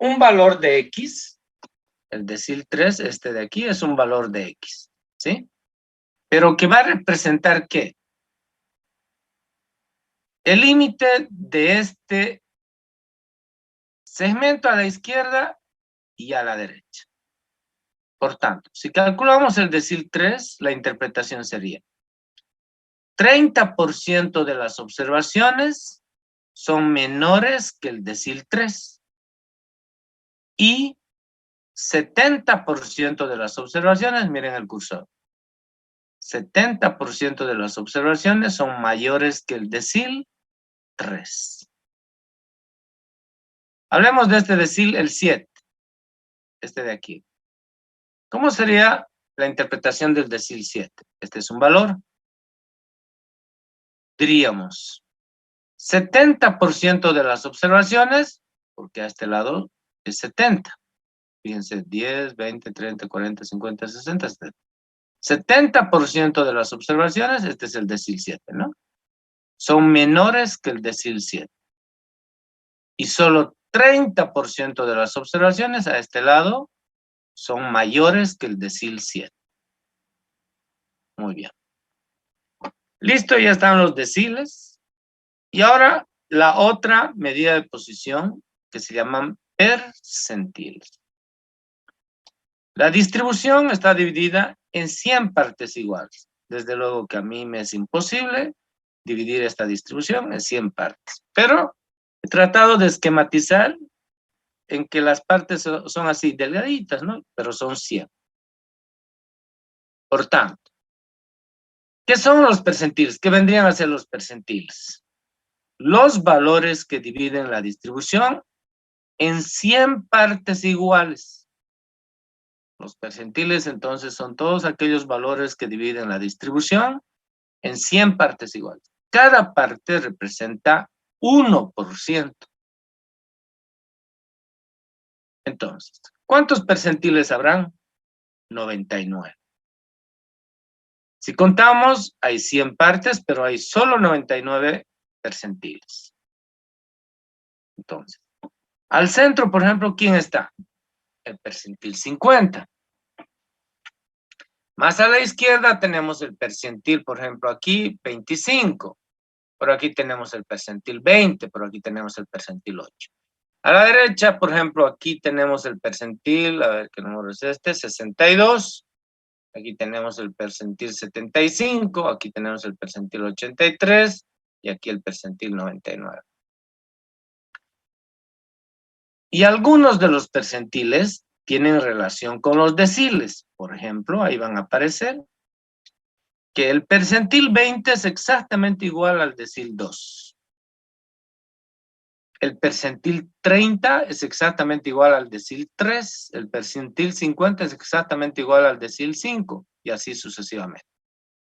Speaker 2: Un valor de X, el decil 3, este de aquí, es un valor de X, ¿sí? Pero que va a representar ¿qué? El límite de este segmento a la izquierda y a la derecha. Por tanto, si calculamos el decil 3, la interpretación sería 30% de las observaciones son menores que el decil 3 y 70% de las observaciones, miren el cursor, 70% de las observaciones son mayores que el decil 3. Hablemos de este decil, el 7, este de aquí. ¿Cómo sería la interpretación del decil 7? Este es un valor. Diríamos, 70% de las observaciones, porque a este lado es 70. Fíjense, 10, 20, 30, 40, 50, 60, 70. 70% de las observaciones, este es el decil 7, ¿no? Son menores que el decil 7. Y solo 30% de las observaciones a este lado son mayores que el decil 7. Muy bien. Listo, ya están los deciles. Y ahora la otra medida de posición que se llaman percentiles. La distribución está dividida en 100 partes iguales. Desde luego que a mí me es imposible dividir esta distribución en 100 partes. Pero he tratado de esquematizar en que las partes son así, delgaditas, ¿no? Pero son 100. Por tanto, ¿qué son los percentiles? ¿Qué vendrían a ser los percentiles? Los valores que dividen la distribución en 100 partes iguales. Los percentiles, entonces, son todos aquellos valores que dividen la distribución en 100 partes iguales. Cada parte representa 1%. Entonces, ¿cuántos percentiles habrán? 99. Si contamos, hay 100 partes, pero hay solo 99 percentiles. Entonces, al centro, por ejemplo, ¿quién está? El percentil 50. Más a la izquierda tenemos el percentil, por ejemplo, aquí 25. Por aquí tenemos el percentil 20, por aquí tenemos el percentil 8. A la derecha, por ejemplo, aquí tenemos el percentil, a ver qué número es este, 62. Aquí tenemos el percentil 75, aquí tenemos el percentil 83 y aquí el percentil 99. Y algunos de los percentiles tienen relación con los deciles. Por ejemplo, ahí van a aparecer que el percentil 20 es exactamente igual al decil 2. El percentil 30 es exactamente igual al decil 3. El percentil 50 es exactamente igual al decil 5. Y así sucesivamente.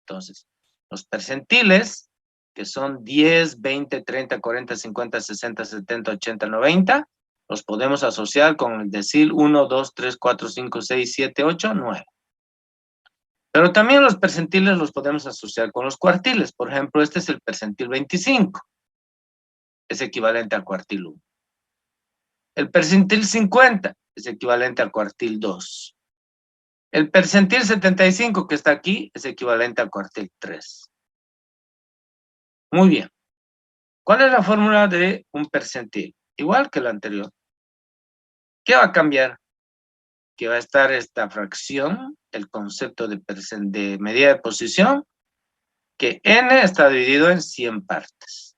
Speaker 2: Entonces, los percentiles, que son 10, 20, 30, 40, 50, 60, 70, 80, 90, los podemos asociar con el decil 1, 2, 3, 4, 5, 6, 7, 8, 9. Pero también los percentiles los podemos asociar con los cuartiles. Por ejemplo, este es el percentil 25. Es equivalente al cuartil 1. El percentil 50 es equivalente al cuartil 2. El percentil 75 que está aquí es equivalente al cuartil 3. Muy bien. ¿Cuál es la fórmula de un percentil? Igual que la anterior. ¿Qué va a cambiar? Que va a estar esta fracción, el concepto de medida de posición, que n está dividido en 100 partes.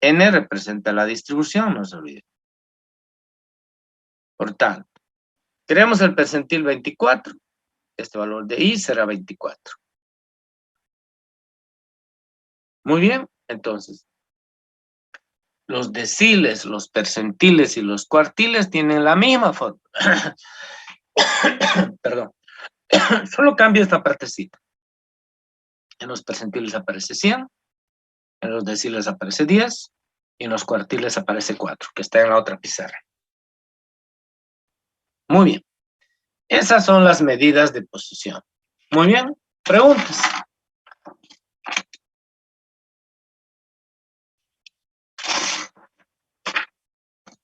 Speaker 2: N representa la distribución, no se olvide. Por tanto, queremos el percentil 24. Este valor de I será 24. Muy bien, entonces, los deciles, los percentiles y los cuartiles tienen la misma fórmula. Perdón. Solo cambia esta partecita. En los percentiles aparece 100, en los deciles aparece 10 y en los cuartiles aparece 4, que está en la otra pizarra. Muy bien. Esas son las medidas de posición. Muy bien. Preguntas.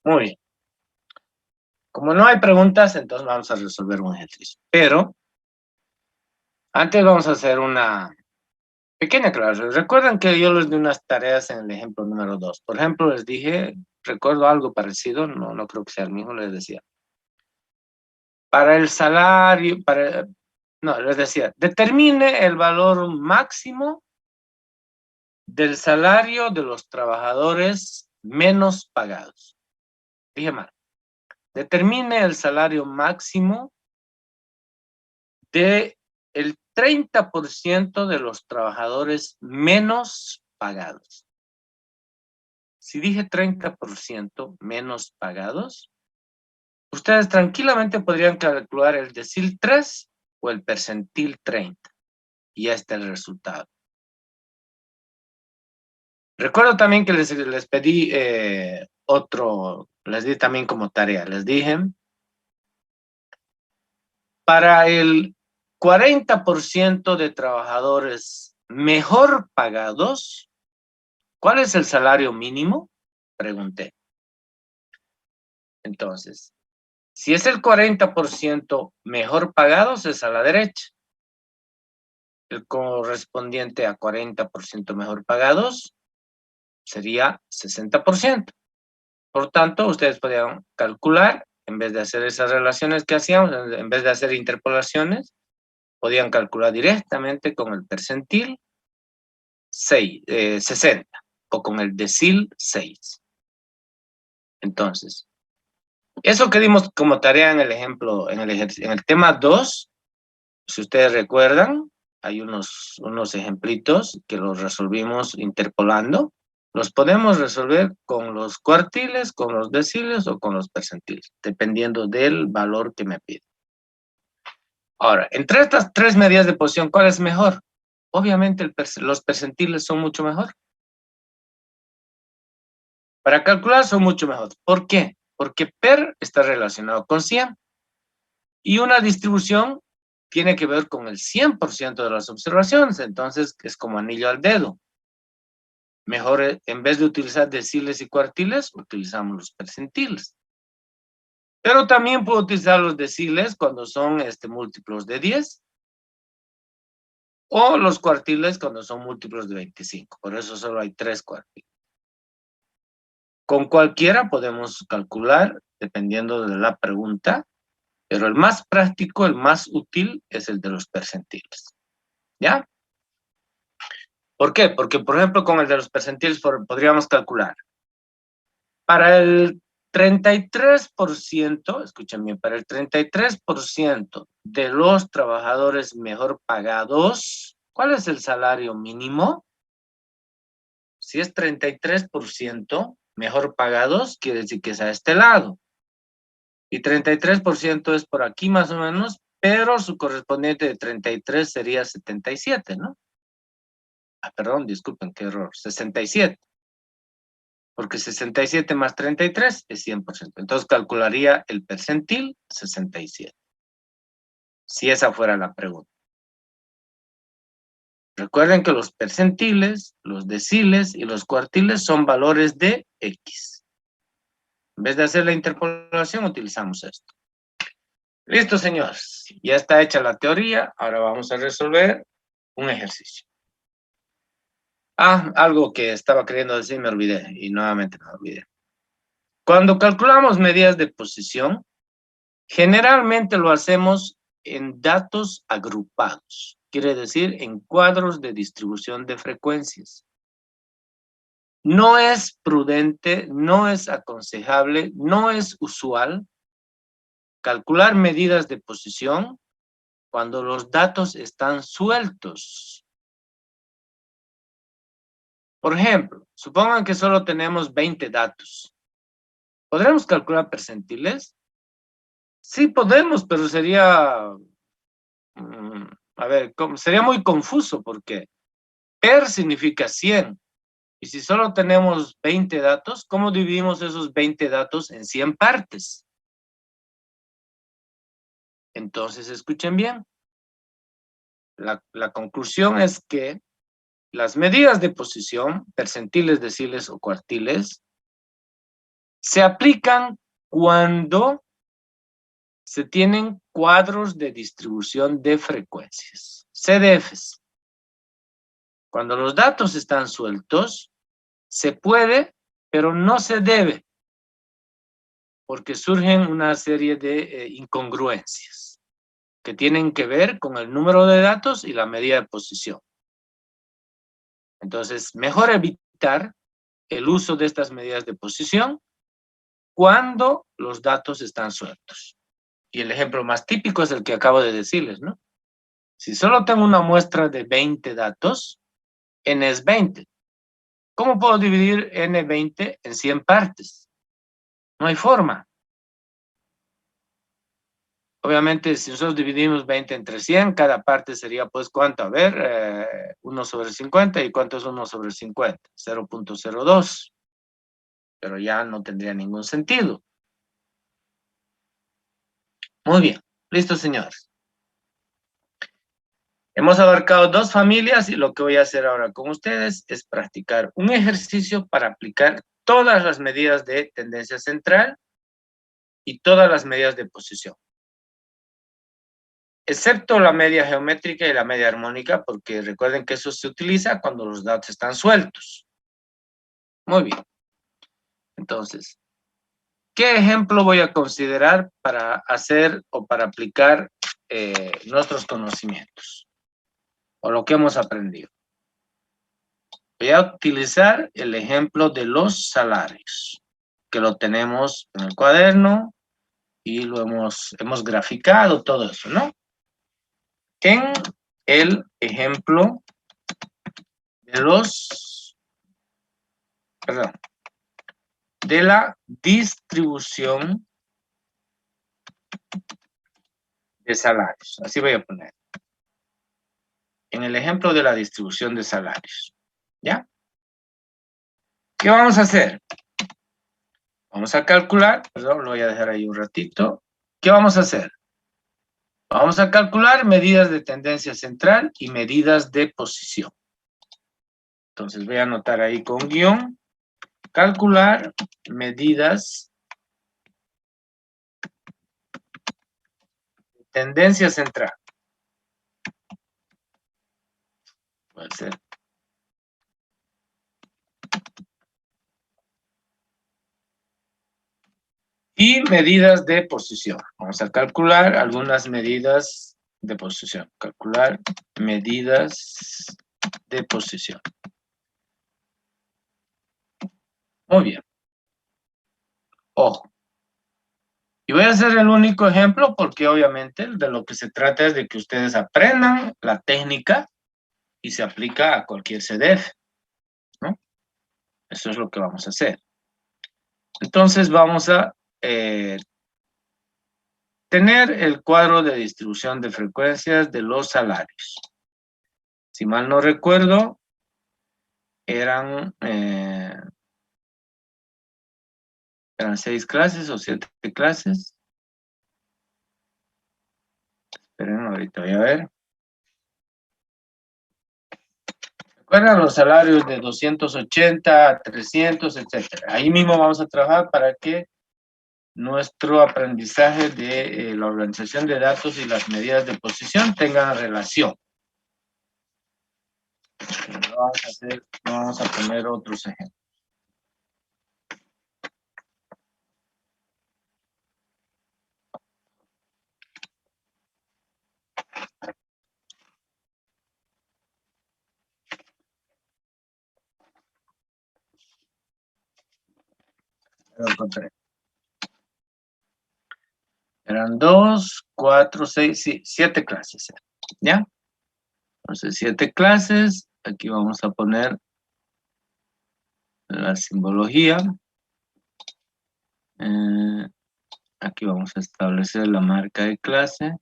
Speaker 2: Muy bien. Como no hay preguntas, entonces vamos a resolver un ejercicio. Pero antes vamos a hacer una pequeña aclaración. Recuerden que yo les di unas tareas en el ejemplo número 2. Por ejemplo, les dije, recuerdo algo parecido, no creo que sea el mismo, les decía. Para el salario, no, les decía, determine el valor máximo del salario de los trabajadores menos pagados. Dije mal. Determine el salario máximo de el 30% de los trabajadores menos pagados. Si dije 30% menos pagados, ustedes tranquilamente podrían calcular el decil 3 o el percentil 30. Y ya está el resultado. Recuerdo también que les pedí les di también como tarea. Les dije, para el 40% de trabajadores mejor pagados, ¿cuál es el salario mínimo? Pregunté. Entonces, si es el 40% mejor pagados, es a la derecha. El correspondiente a 40% mejor pagados sería 60%. Por tanto, ustedes podrían calcular, en vez de hacer esas relaciones que hacíamos, en vez de hacer interpolaciones, podían calcular directamente con el percentil 60 o con el decil 6. Entonces, eso que dimos como tarea en el ejemplo, en el tema 2, si ustedes recuerdan, hay unos ejemplitos que los resolvimos interpolando. Los podemos resolver con los cuartiles, con los deciles o con los percentiles, dependiendo del valor que me pide. Ahora, entre estas tres medidas de posición, ¿cuál es mejor? Obviamente los percentiles son mucho mejor. Para calcular son mucho mejor. ¿Por qué? Porque per está relacionado con 100. Y una distribución tiene que ver con el 100% de las observaciones. Entonces, es como anillo al dedo. Mejor, en vez de utilizar deciles y cuartiles, utilizamos los percentiles. Pero también puedo utilizar los deciles cuando son múltiplos de 10. O los cuartiles cuando son múltiplos de 25. Por eso solo hay 3 cuartiles. Con cualquiera podemos calcular, dependiendo de la pregunta, pero el más práctico, el más útil, es el de los percentiles. ¿Ya? ¿Por qué? Porque, por ejemplo, con el de los percentiles podríamos calcular. Para el 33%, escuchen bien, para el 33% de los trabajadores mejor pagados, ¿cuál es el salario mínimo? Si es 33% mejor pagados, quiere decir que es a este lado. Y 33% es por aquí más o menos, pero su correspondiente de 33 sería 77, ¿no? Ah, perdón, disculpen, qué error. 67. Porque 67 más 33 es 100%. Entonces calcularía el percentil 67. Si esa fuera la pregunta. Recuerden que los percentiles, los deciles y los cuartiles son valores de X. En vez de hacer la interpolación, utilizamos esto. Listo, señores. Ya está hecha la teoría. Ahora vamos a resolver un ejercicio. Algo que estaba queriendo decir me olvidé. Y nuevamente me olvidé. Cuando calculamos medidas de posición, generalmente lo hacemos en datos agrupados. Quiere decir en cuadros de distribución de frecuencias. No es prudente, no es aconsejable, no es usual calcular medidas de posición cuando los datos están sueltos. Por ejemplo, supongan que solo tenemos 20 datos. ¿Podremos calcular percentiles? Sí podemos, pero sería, sería muy confuso porque per significa 100. Y si solo tenemos 20 datos, ¿cómo dividimos esos 20 datos en 100 partes? Entonces, escuchen bien. La conclusión es que las medidas de posición, percentiles, deciles o cuartiles, se aplican cuando se tienen cuadros de distribución de frecuencias, CDFs. Cuando los datos están sueltos, se puede, pero no se debe. porque surgen una serie de incongruencias que tienen que ver con el número de datos y la medida de posición. Entonces, mejor evitar el uso de estas medidas de posición cuando los datos están sueltos. Y el ejemplo más típico es el que acabo de decirles, ¿no? Si solo tengo una muestra de 20 datos, n es 20. ¿Cómo puedo dividir n20 en 100 partes? No hay forma. Obviamente, si nosotros dividimos 20 entre 100, cada parte sería, pues, ¿cuánto? A ver, 1 sobre 50. ¿Y cuánto es 1 sobre 50? 0.02. Pero ya no tendría ningún sentido. Muy bien. Listo, señores. Hemos abarcado dos familias y lo que voy a hacer ahora con ustedes es practicar un ejercicio para aplicar todas las medidas de tendencia central y todas las medidas de posición, excepto la media geométrica y la media armónica, porque recuerden que eso se utiliza cuando los datos están sueltos. Muy bien. Entonces, ¿qué ejemplo voy a considerar para hacer o para aplicar nuestros conocimientos o lo que hemos aprendido? Voy a utilizar el ejemplo de los salarios, que lo tenemos en el cuaderno y lo hemos graficado, todo eso, ¿no? En el ejemplo de de la distribución de salarios. Así voy a poner. En el ejemplo de la distribución de salarios. ¿Ya? ¿Qué vamos a hacer? Vamos a calcular, perdón, lo voy a dejar ahí un ratito. ¿Qué vamos a hacer? Vamos a calcular medidas de tendencia central y medidas de posición. Entonces voy a anotar ahí con guión. Calcular medidas de tendencia central. Puede ser. Y medidas de posición. Vamos a calcular algunas medidas de posición. Calcular medidas de posición. Muy bien. Ojo. Y voy a hacer el único ejemplo porque obviamente de lo que se trata es de que ustedes aprendan la técnica y se aplica a cualquier CDF, ¿no? Eso es lo que vamos a hacer. Entonces vamos a tener el cuadro de distribución de frecuencias de los salarios. Si mal no recuerdo, eran 6 clases o 7 clases. Esperen, ahorita voy a ver. ¿Recuerdan los salarios de 280, 300, etcétera? Ahí mismo vamos a trabajar para que nuestro aprendizaje de la organización de datos y las medidas de posición tengan relación. No vamos a poner otros ejemplos. Lo encontré. Eran 2, 4, 6, sí, 7 clases. ¿Ya? Entonces, 7 clases. Aquí vamos a poner la simbología. Aquí vamos a establecer la marca de clase.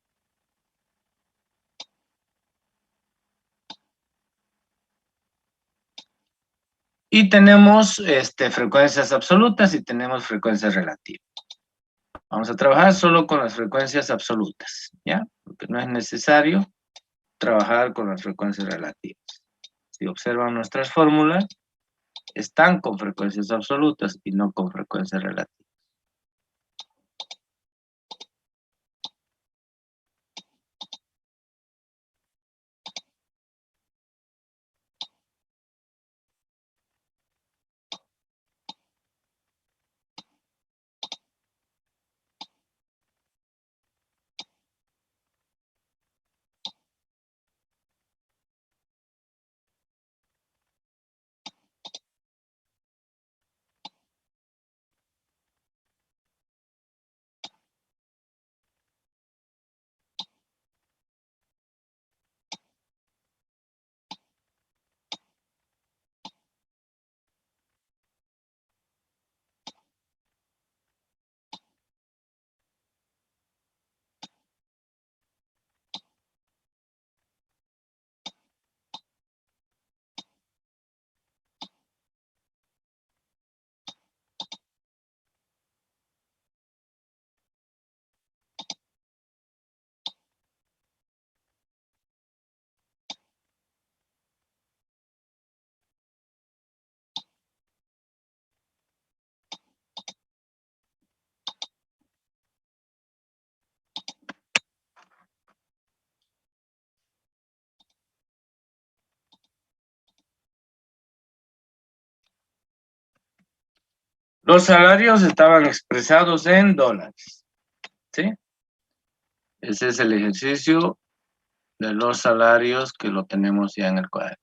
Speaker 2: Y tenemos frecuencias absolutas y tenemos frecuencias relativas. Vamos a trabajar solo con las frecuencias absolutas, ¿ya? Porque no es necesario trabajar con las frecuencias relativas. Si observan nuestras fórmulas, están con frecuencias absolutas y no con frecuencias relativas. Los salarios estaban expresados en dólares. ¿Sí? Ese es el ejercicio de los salarios que lo tenemos ya en el cuaderno.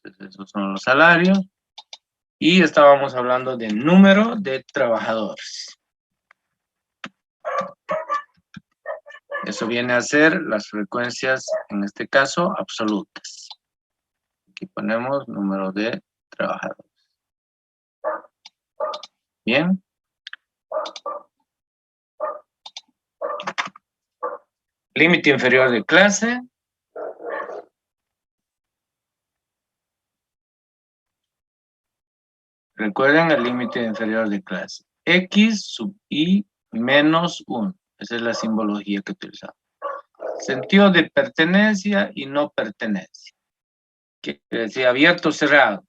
Speaker 2: Entonces, esos son los salarios. Y estábamos hablando del número de trabajadores. Eso viene a ser las frecuencias, en este caso, absolutas. Aquí ponemos número de trabajadores. Bien. Límite inferior de clase. Recuerden el límite inferior de clase. X sub I menos 1. Esa es la simbología que utilizamos. Sentido de pertenencia y no pertenencia. Que decía abierto o cerrado.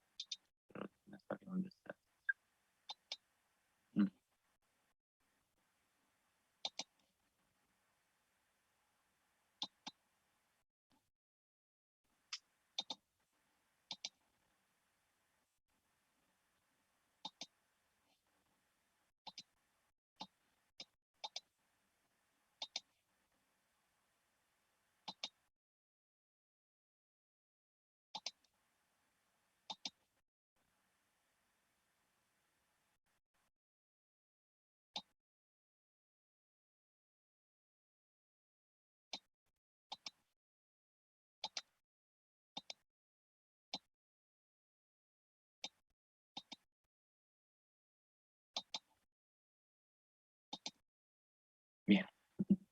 Speaker 2: Bien.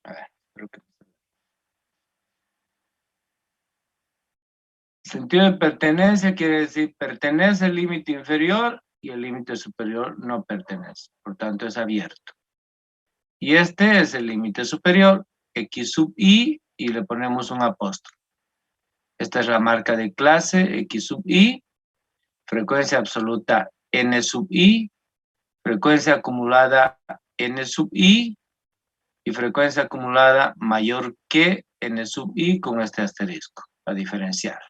Speaker 2: A ver, espero que... Sentido de pertenencia quiere decir pertenece al límite inferior y el límite superior no pertenece. Por tanto, es abierto. Y este es el límite superior, X sub I, y le ponemos un apóstrofe. Esta es la marca de clase, X sub I, frecuencia absoluta N sub I, frecuencia acumulada N sub I, y frecuencia acumulada mayor que N sub I con este asterisco, para diferenciar.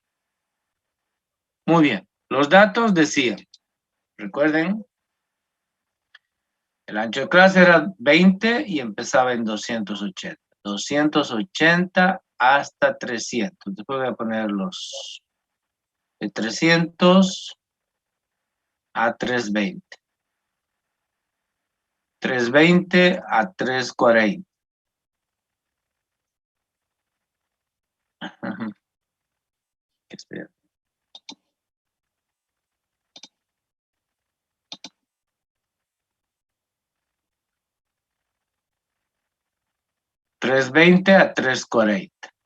Speaker 2: Muy bien, los datos decían, recuerden, el ancho de clase era 20 y empezaba en 280. 280 hasta 300. Después voy a poner los de 300 a 320. 320 a 340. Espera. 320 a 340.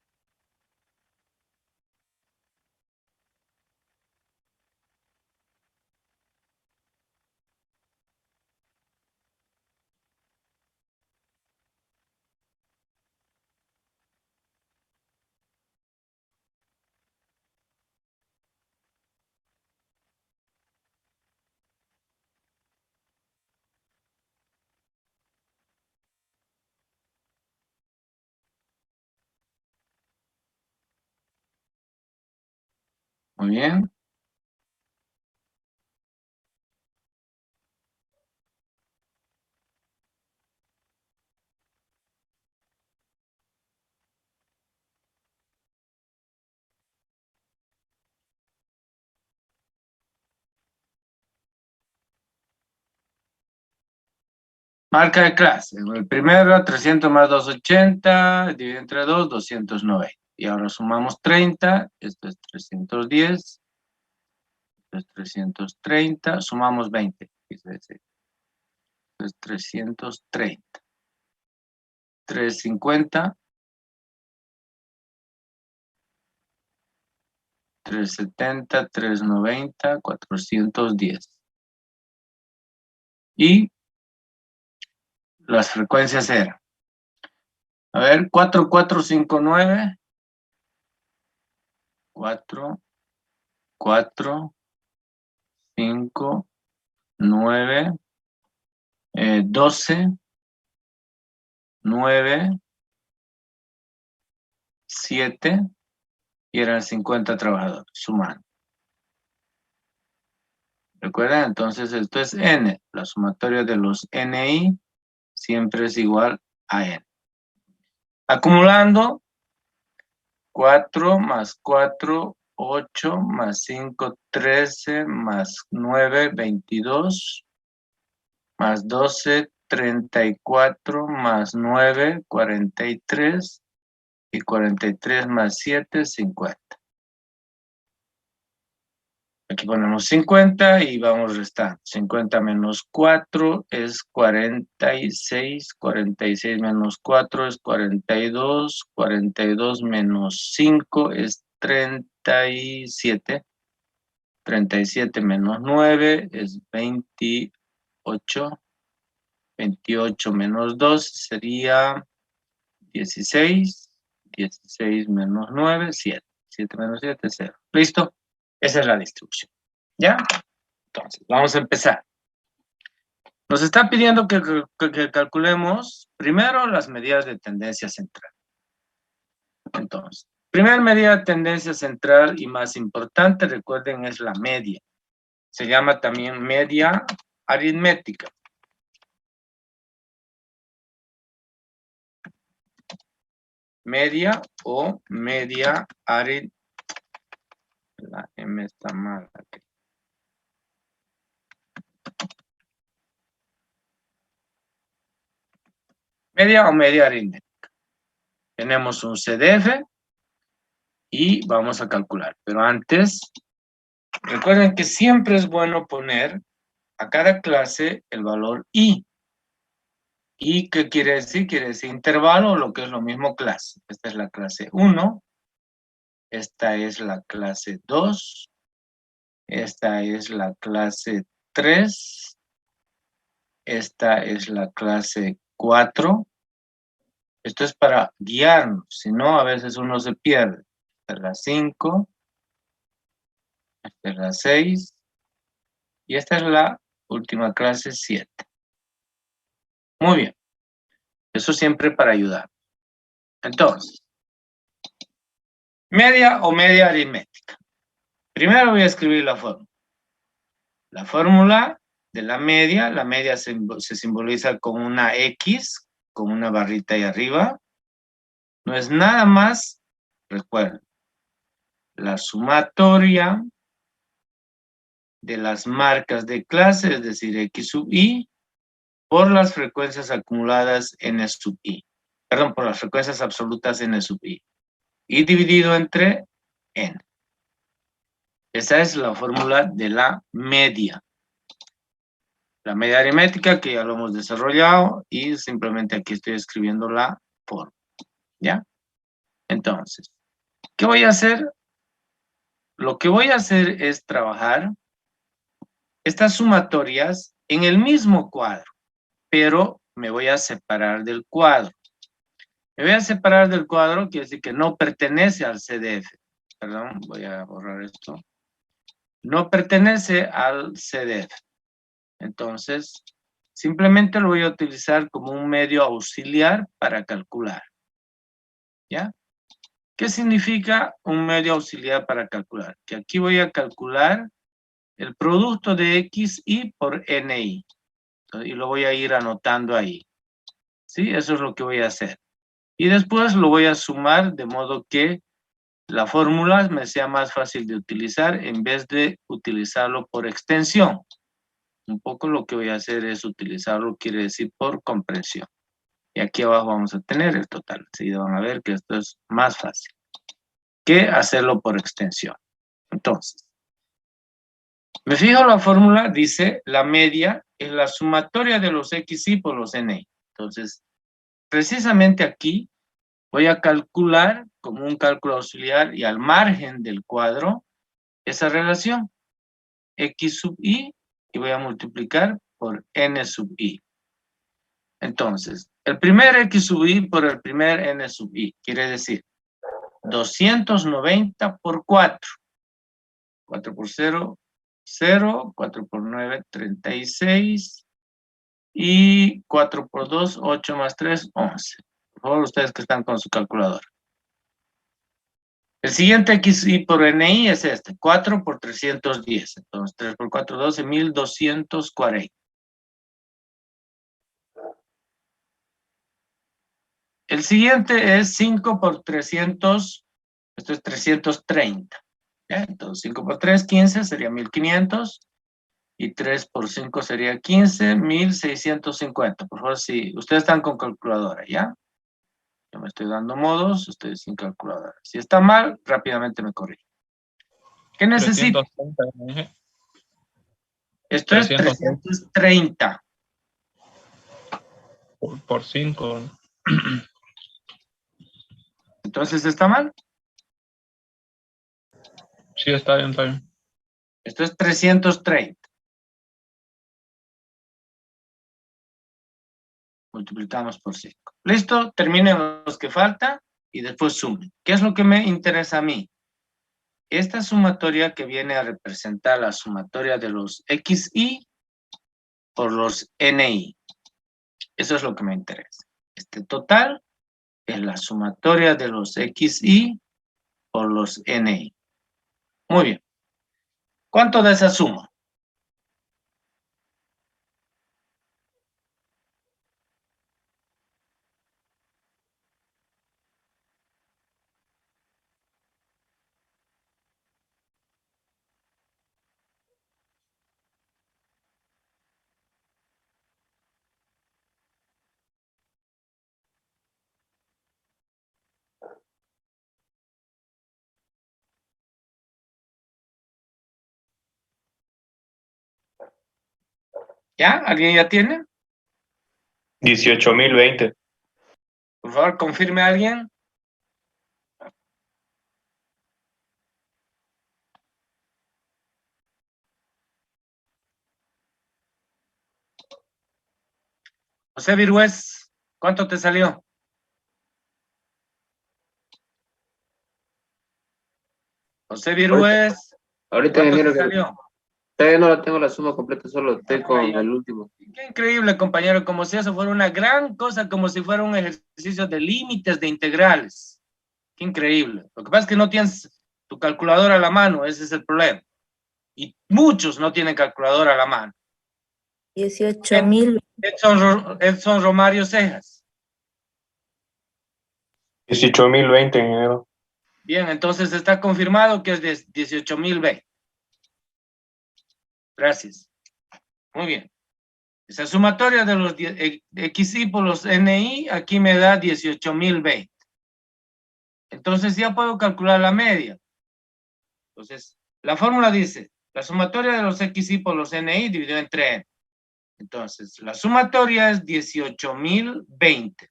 Speaker 2: Muy bien. Marca de clase. El primero, 300 más 280, dividido entre 2, 290. Y ahora sumamos 30, esto es 310, esto es 330, sumamos 20. Esto es 330. 350, 370, 390, 410. Y las frecuencias eran, a ver, 4459, 4, 4, 5, 9, 12, 9, 7, y eran 50 trabajadores, sumando. ¿Recuerdan? Entonces esto es n. La sumatoria de los ni siempre es igual a n. Acumulando, 4 más 4, 8 más 5, 13 más 9, 22 más 12, 34 más 9, 43 y 43 más 7, 50. Aquí ponemos 50 y vamos restando. 50 menos 4 es 46, 46 menos 4 es 42, 42 menos 5 es 37, 37 menos 9 es 28, 28 menos 2 sería 16, 16 menos 9, 7, 7 menos 7, 0. ¿Listo? Esa es la distribución. ¿Ya? Entonces, vamos a empezar. Nos está pidiendo que calculemos primero las medidas de tendencia central. Entonces, primera medida de tendencia central y más importante, recuerden, es la media. Se llama también media aritmética. Media o media aritmética. La M está mal aquí. Media o media aritmética. Tenemos un CDF y vamos a calcular. Pero antes, recuerden que siempre es bueno poner a cada clase el valor I. ¿Y qué quiere decir? Quiere decir intervalo, lo que es lo mismo clase. Esta es la clase 1. Esta es la clase 2. Esta es la clase 3. Esta es la clase 4. Esto es para guiarnos, si no, a veces uno se pierde. Esta es la 5. Esta es la 6. Y esta es la última clase 7. Muy bien. Eso siempre para ayudar. Entonces, media o media aritmética. Primero voy a escribir la fórmula. La fórmula de la media se simboliza con una X, con una barrita ahí arriba. No es nada más, recuerden, la sumatoria de las marcas de clase, es decir, X sub I, por las frecuencias acumuladas N sub I. Perdón, por las frecuencias absolutas N sub I. Y dividido entre N. Esa es la fórmula de la media. La media aritmética, que ya lo hemos desarrollado, y simplemente aquí estoy escribiendo la fórmula. ¿Ya? Entonces, ¿qué voy a hacer? Lo que voy a hacer es trabajar estas sumatorias en el mismo cuadro, pero me voy a separar del cuadro. Me voy a separar del cuadro, quiere decir que no pertenece al CDF. Perdón, voy a borrar esto. No pertenece al CDF. Entonces, simplemente lo voy a utilizar como un medio auxiliar para calcular. ¿Ya? ¿Qué significa un medio auxiliar para calcular? Que aquí voy a calcular el producto de XI por NI. Y lo voy a ir anotando ahí. ¿Sí? Eso es lo que voy a hacer. Y después lo voy a sumar de modo que la fórmula me sea más fácil de utilizar en vez de utilizarlo por extensión. Un poco lo que voy a hacer es utilizarlo, quiere decir, por comprensión. Y aquí abajo vamos a tener el total. Enseguida van a ver que esto es más fácil que hacerlo por extensión. Entonces, me fijo la fórmula, dice la media es la sumatoria de los XI por los NI. Entonces, precisamente aquí voy a calcular como un cálculo auxiliar y al margen del cuadro esa relación X sub I y voy a multiplicar por N sub I. Entonces, el primer X sub I por el primer N sub I quiere decir 290 por 4. 4 por 0, 0. 4 por 9, 36. Y 4 por 2, 8 más 3, 11. Por favor, ustedes que están con su calculadora. El siguiente XI por NI es este, 4 por 310. Entonces, 3 por 4, 12, 1240. El siguiente es 5 por 300, esto es 330. ¿Ya? Entonces, 5 por 3, 15, sería 1500. Y 3 por 5 sería 15, 1650. Por favor, si ustedes están con calculadora, ¿ya? Yo me estoy dando modos, ustedes sin calculadora. Si está mal, rápidamente me corrijo. ¿Qué necesito?
Speaker 1: 330,
Speaker 2: Esto es 330.
Speaker 1: por 5.
Speaker 2: Entonces, ¿está mal?
Speaker 1: Sí, está bien, está bien.
Speaker 2: Esto es 330. Multiplicamos por 5. ¿Listo? Terminen los que faltan y después sumen. ¿Qué es lo que me interesa a mí? Esta sumatoria que viene a representar la sumatoria de los XI por los NI. Eso es lo que me interesa. Este total es la sumatoria de los XI por los NI. Muy bien. ¿Cuánto da esa suma? ¿Ya? ¿Alguien ya tiene?
Speaker 4: 18.020.
Speaker 2: Por favor, confirme a alguien. José Virués, ¿cuánto te salió? José Virués,
Speaker 5: Ahorita
Speaker 2: ¿cuánto
Speaker 5: ingeniero,
Speaker 2: te salió?
Speaker 5: todavía no la tengo la suma completa, solo estoy con el último.
Speaker 2: Qué increíble, compañero, como si eso fuera una gran cosa, como si fuera un ejercicio de límites de integrales. Qué increíble. Lo que pasa es que no tienes tu calculadora a la mano, ese es el problema. Y muchos no tienen calculadora a la mano.
Speaker 6: 18.000.
Speaker 2: Edson Romario Cejas.
Speaker 4: 18.020, ingeniero.
Speaker 2: Bien, entonces está confirmado que es de 18.020. Gracias. Muy bien. Esa sumatoria de los XI por los NI aquí me da 18.020. Entonces ya puedo calcular la media. Entonces, la fórmula dice, la sumatoria de los XI por los NI dividido entre N. Entonces, la sumatoria es 18.020.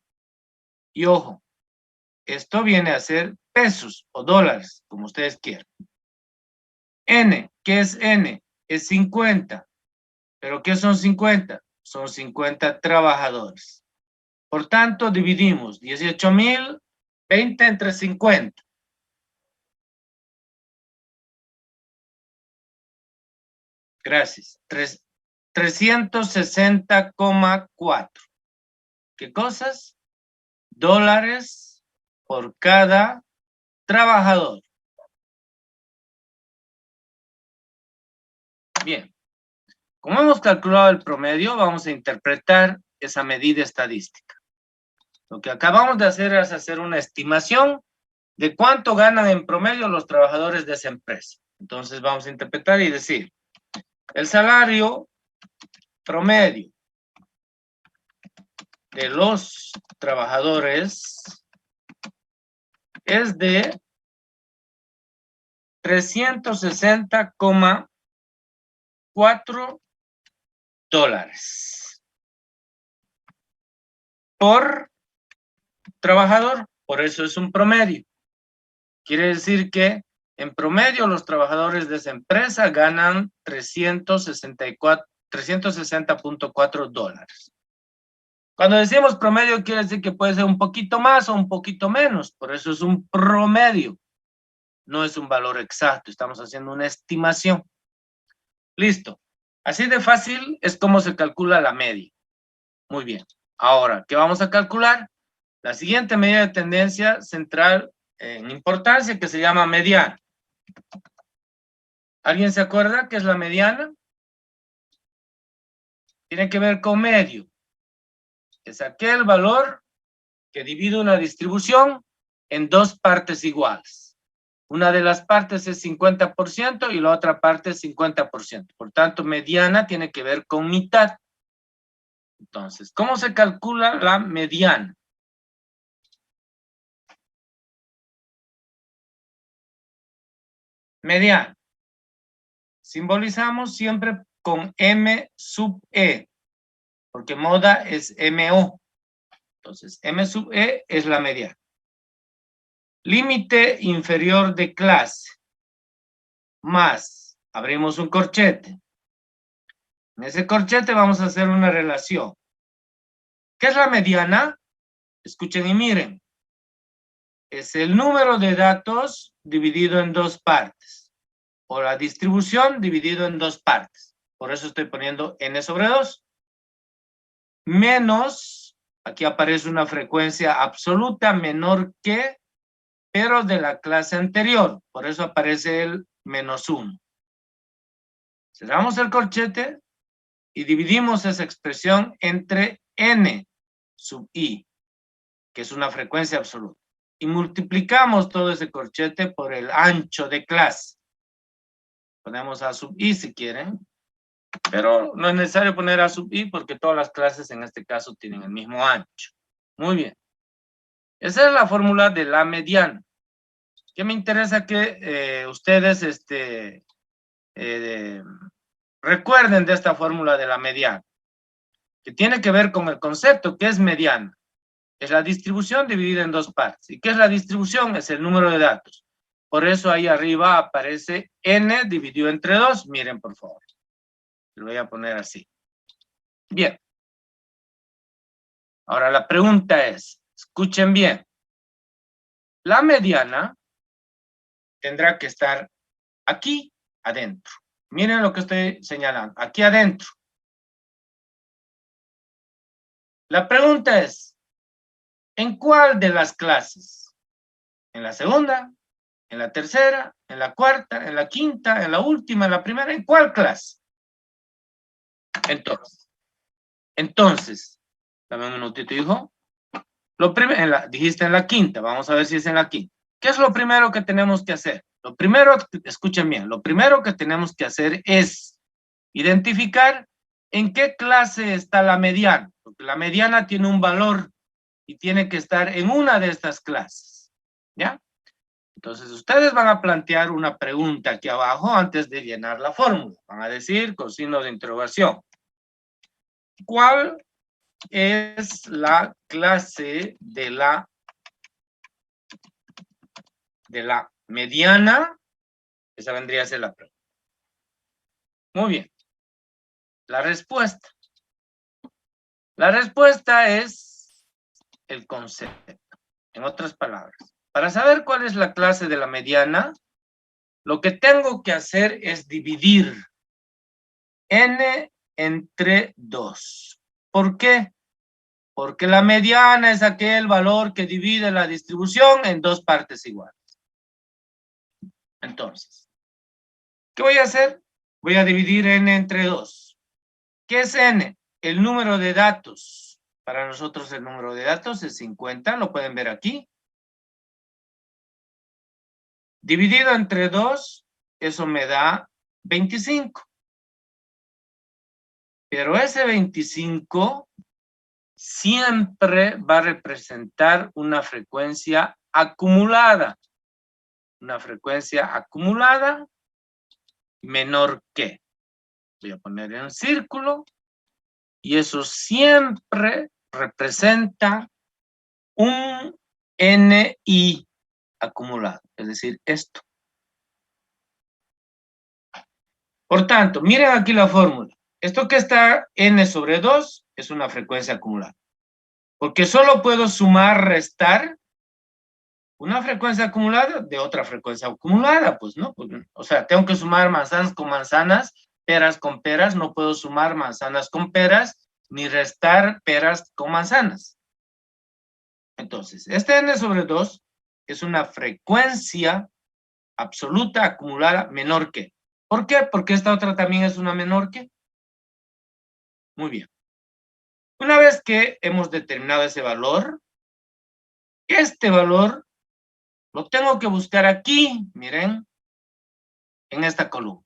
Speaker 2: Y ojo, esto viene a ser pesos o dólares, como ustedes quieran. N, ¿qué es N? Es 50. ¿Pero qué son 50? Son 50 trabajadores. Por tanto, dividimos 18.020 entre 50. Gracias. 360,4. ¿Qué cosas? Dólares por cada trabajador. Bien. Como hemos calculado el promedio, vamos a interpretar esa medida estadística. Lo que acabamos de hacer es hacer una estimación de cuánto ganan en promedio los trabajadores de esa empresa. Entonces vamos a interpretar y decir, el salario promedio de los trabajadores es de 360,4 dólares por trabajador. Por eso es un promedio. Quiere decir que en promedio los trabajadores de esa empresa ganan 360,4 dólares. Cuando decimos promedio quiere decir que puede ser un poquito más o un poquito menos. Por eso es un promedio. No es un valor exacto. Estamos haciendo una estimación. Listo. Así de fácil es como se calcula la media. Muy bien. Ahora, ¿qué vamos a calcular? La siguiente medida de tendencia central en importancia que se llama mediana. ¿Alguien se acuerda qué es la mediana? Tiene que ver con medio. Es aquel valor que divide una distribución en dos partes iguales. Una de las partes es 50% y la otra parte es 50%. Por tanto, mediana tiene que ver con mitad. Entonces, ¿cómo se calcula la mediana? Mediana. Simbolizamos siempre con M sub E, porque moda es MO. Entonces, M sub E es la mediana. Límite inferior de clase. Más, abrimos un corchete. En ese corchete vamos a hacer una relación. ¿Qué es la mediana? Escuchen y miren. Es el número de datos dividido en dos partes. O la distribución dividido en dos partes. Por eso estoy poniendo n sobre 2. Menos, aquí aparece una frecuencia absoluta menor que, pero de la clase anterior. Por eso aparece el menos 1. Cerramos el corchete y dividimos esa expresión entre n sub i, que es una frecuencia absoluta. Y multiplicamos todo ese corchete por el ancho de clase. Ponemos a sub i si quieren, pero no es necesario poner a sub i porque todas las clases en este caso tienen el mismo ancho. Muy bien. Esa es la fórmula de la mediana. Que me interesa que ustedes recuerden de esta fórmula de la mediana, que tiene que ver con el concepto que es mediana. Es la distribución dividida en dos partes. ¿Y qué es la distribución? Es el número de datos. Por eso ahí arriba aparece n dividido entre 2. Miren, por favor. Lo voy a poner así. Bien. Ahora la pregunta es, escuchen bien. La mediana tendrá que estar aquí adentro. Miren lo que estoy señalando. Aquí adentro. La pregunta es, ¿en cuál de las clases? ¿En la segunda? ¿En la tercera? ¿En la cuarta? ¿En la quinta? ¿En la última? ¿En la primera? ¿En cuál clase? Entonces, dame un minutito, hijo. Dijiste en la quinta, vamos a ver si es en la quinta. ¿Qué es lo primero que tenemos que hacer? Lo primero, escuchen bien, lo primero que tenemos que hacer es identificar en qué clase está la mediana, porque la mediana tiene un valor y tiene que estar en una de estas clases, ¿ya? Entonces, ustedes van a plantear una pregunta aquí abajo antes de llenar la fórmula. Van a decir con signo de interrogación. ¿Cuál es la clase de la mediana? Esa vendría a ser la pregunta. Muy bien. La respuesta. La respuesta es el concepto. En otras palabras, para saber cuál es la clase de la mediana, lo que tengo que hacer es dividir n entre 2. ¿Por qué? Porque la mediana es aquel valor que divide la distribución en dos partes iguales. Entonces, ¿qué voy a hacer? Voy a dividir n entre 2. ¿Qué es n? El número de datos. Para nosotros el número de datos es 50, lo pueden ver aquí. Dividido entre 2, eso me da 25. Pero ese 25 siempre va a representar una frecuencia acumulada. Una frecuencia acumulada menor que. Voy a poner en un círculo. Y eso siempre representa un NI acumulado. Es decir, esto. Por tanto, miren aquí la fórmula. Esto que está n sobre 2 es una frecuencia acumulada. Porque solo puedo sumar, restar una frecuencia acumulada de otra frecuencia acumulada, pues, ¿no? O sea, tengo que sumar manzanas con manzanas, peras con peras, no puedo sumar manzanas con peras, ni restar peras con manzanas. Entonces, este n sobre 2 es una frecuencia absoluta acumulada menor que. ¿Por qué? Porque esta otra también es una menor que. Muy bien. Una vez que hemos determinado ese valor, este valor lo tengo que buscar aquí, miren, en esta columna.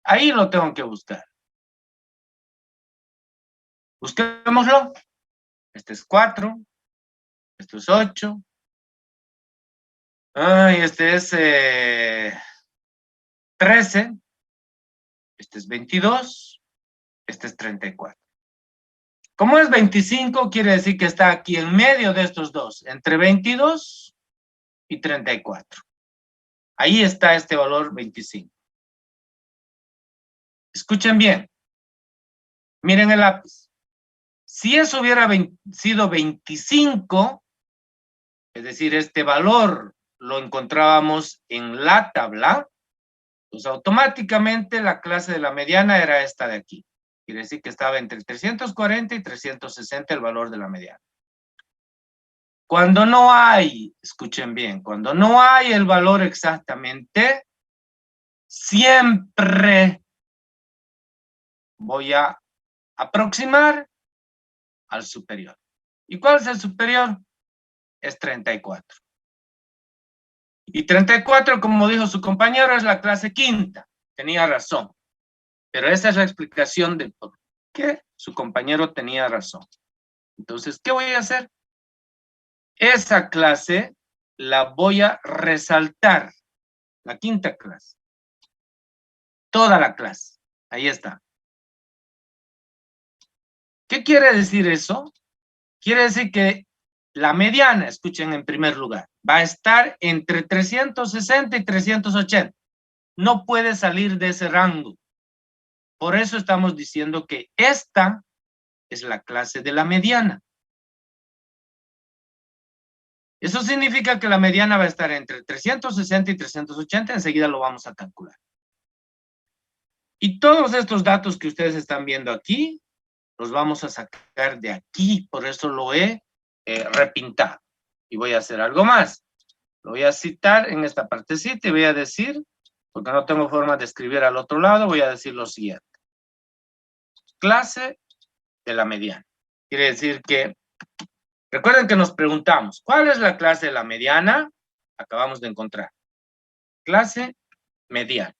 Speaker 2: Ahí lo tengo que buscar. Busquémoslo. Este es 4. Esto es 8. Este es 13. Este es 22. Este es 34. Como es 25, quiere decir que está aquí en medio de estos dos, entre 22 y 34. Ahí está este valor 25. Escuchen bien. Miren el lápiz. Si eso hubiera sido 25, es decir, este valor lo encontrábamos en la tabla, pues automáticamente la clase de la mediana era esta de aquí. Quiere decir que estaba entre 340 y 360 el valor de la mediana. Cuando no hay, escuchen bien, cuando no hay el valor exactamente, siempre voy a aproximar al superior. ¿Y cuál es el superior? Es 34. Y 34, como dijo su compañero, es la clase quinta. Tenía razón. Pero esa es la explicación de por qué su compañero tenía razón. Entonces, ¿qué voy a hacer? Esa clase la voy a resaltar. La quinta clase. Toda la clase. Ahí está. ¿Qué quiere decir eso? Quiere decir que la mediana, escuchen en primer lugar, va a estar entre 360 y 380. No puede salir de ese rango. Por eso estamos diciendo que esta es la clase de la mediana. Eso significa que la mediana va a estar entre 360 y 380. Enseguida lo vamos a calcular. Y todos estos datos que ustedes están viendo aquí, los vamos a sacar de aquí. Por eso lo he repintado. Y voy a hacer algo más. Lo voy a citar en esta partecita y voy a decir, porque no tengo forma de escribir al otro lado, voy a decir lo siguiente. Clase de la mediana. Quiere decir que, recuerden que nos preguntamos, ¿cuál es la clase de la mediana? Acabamos de encontrar. Clase mediana.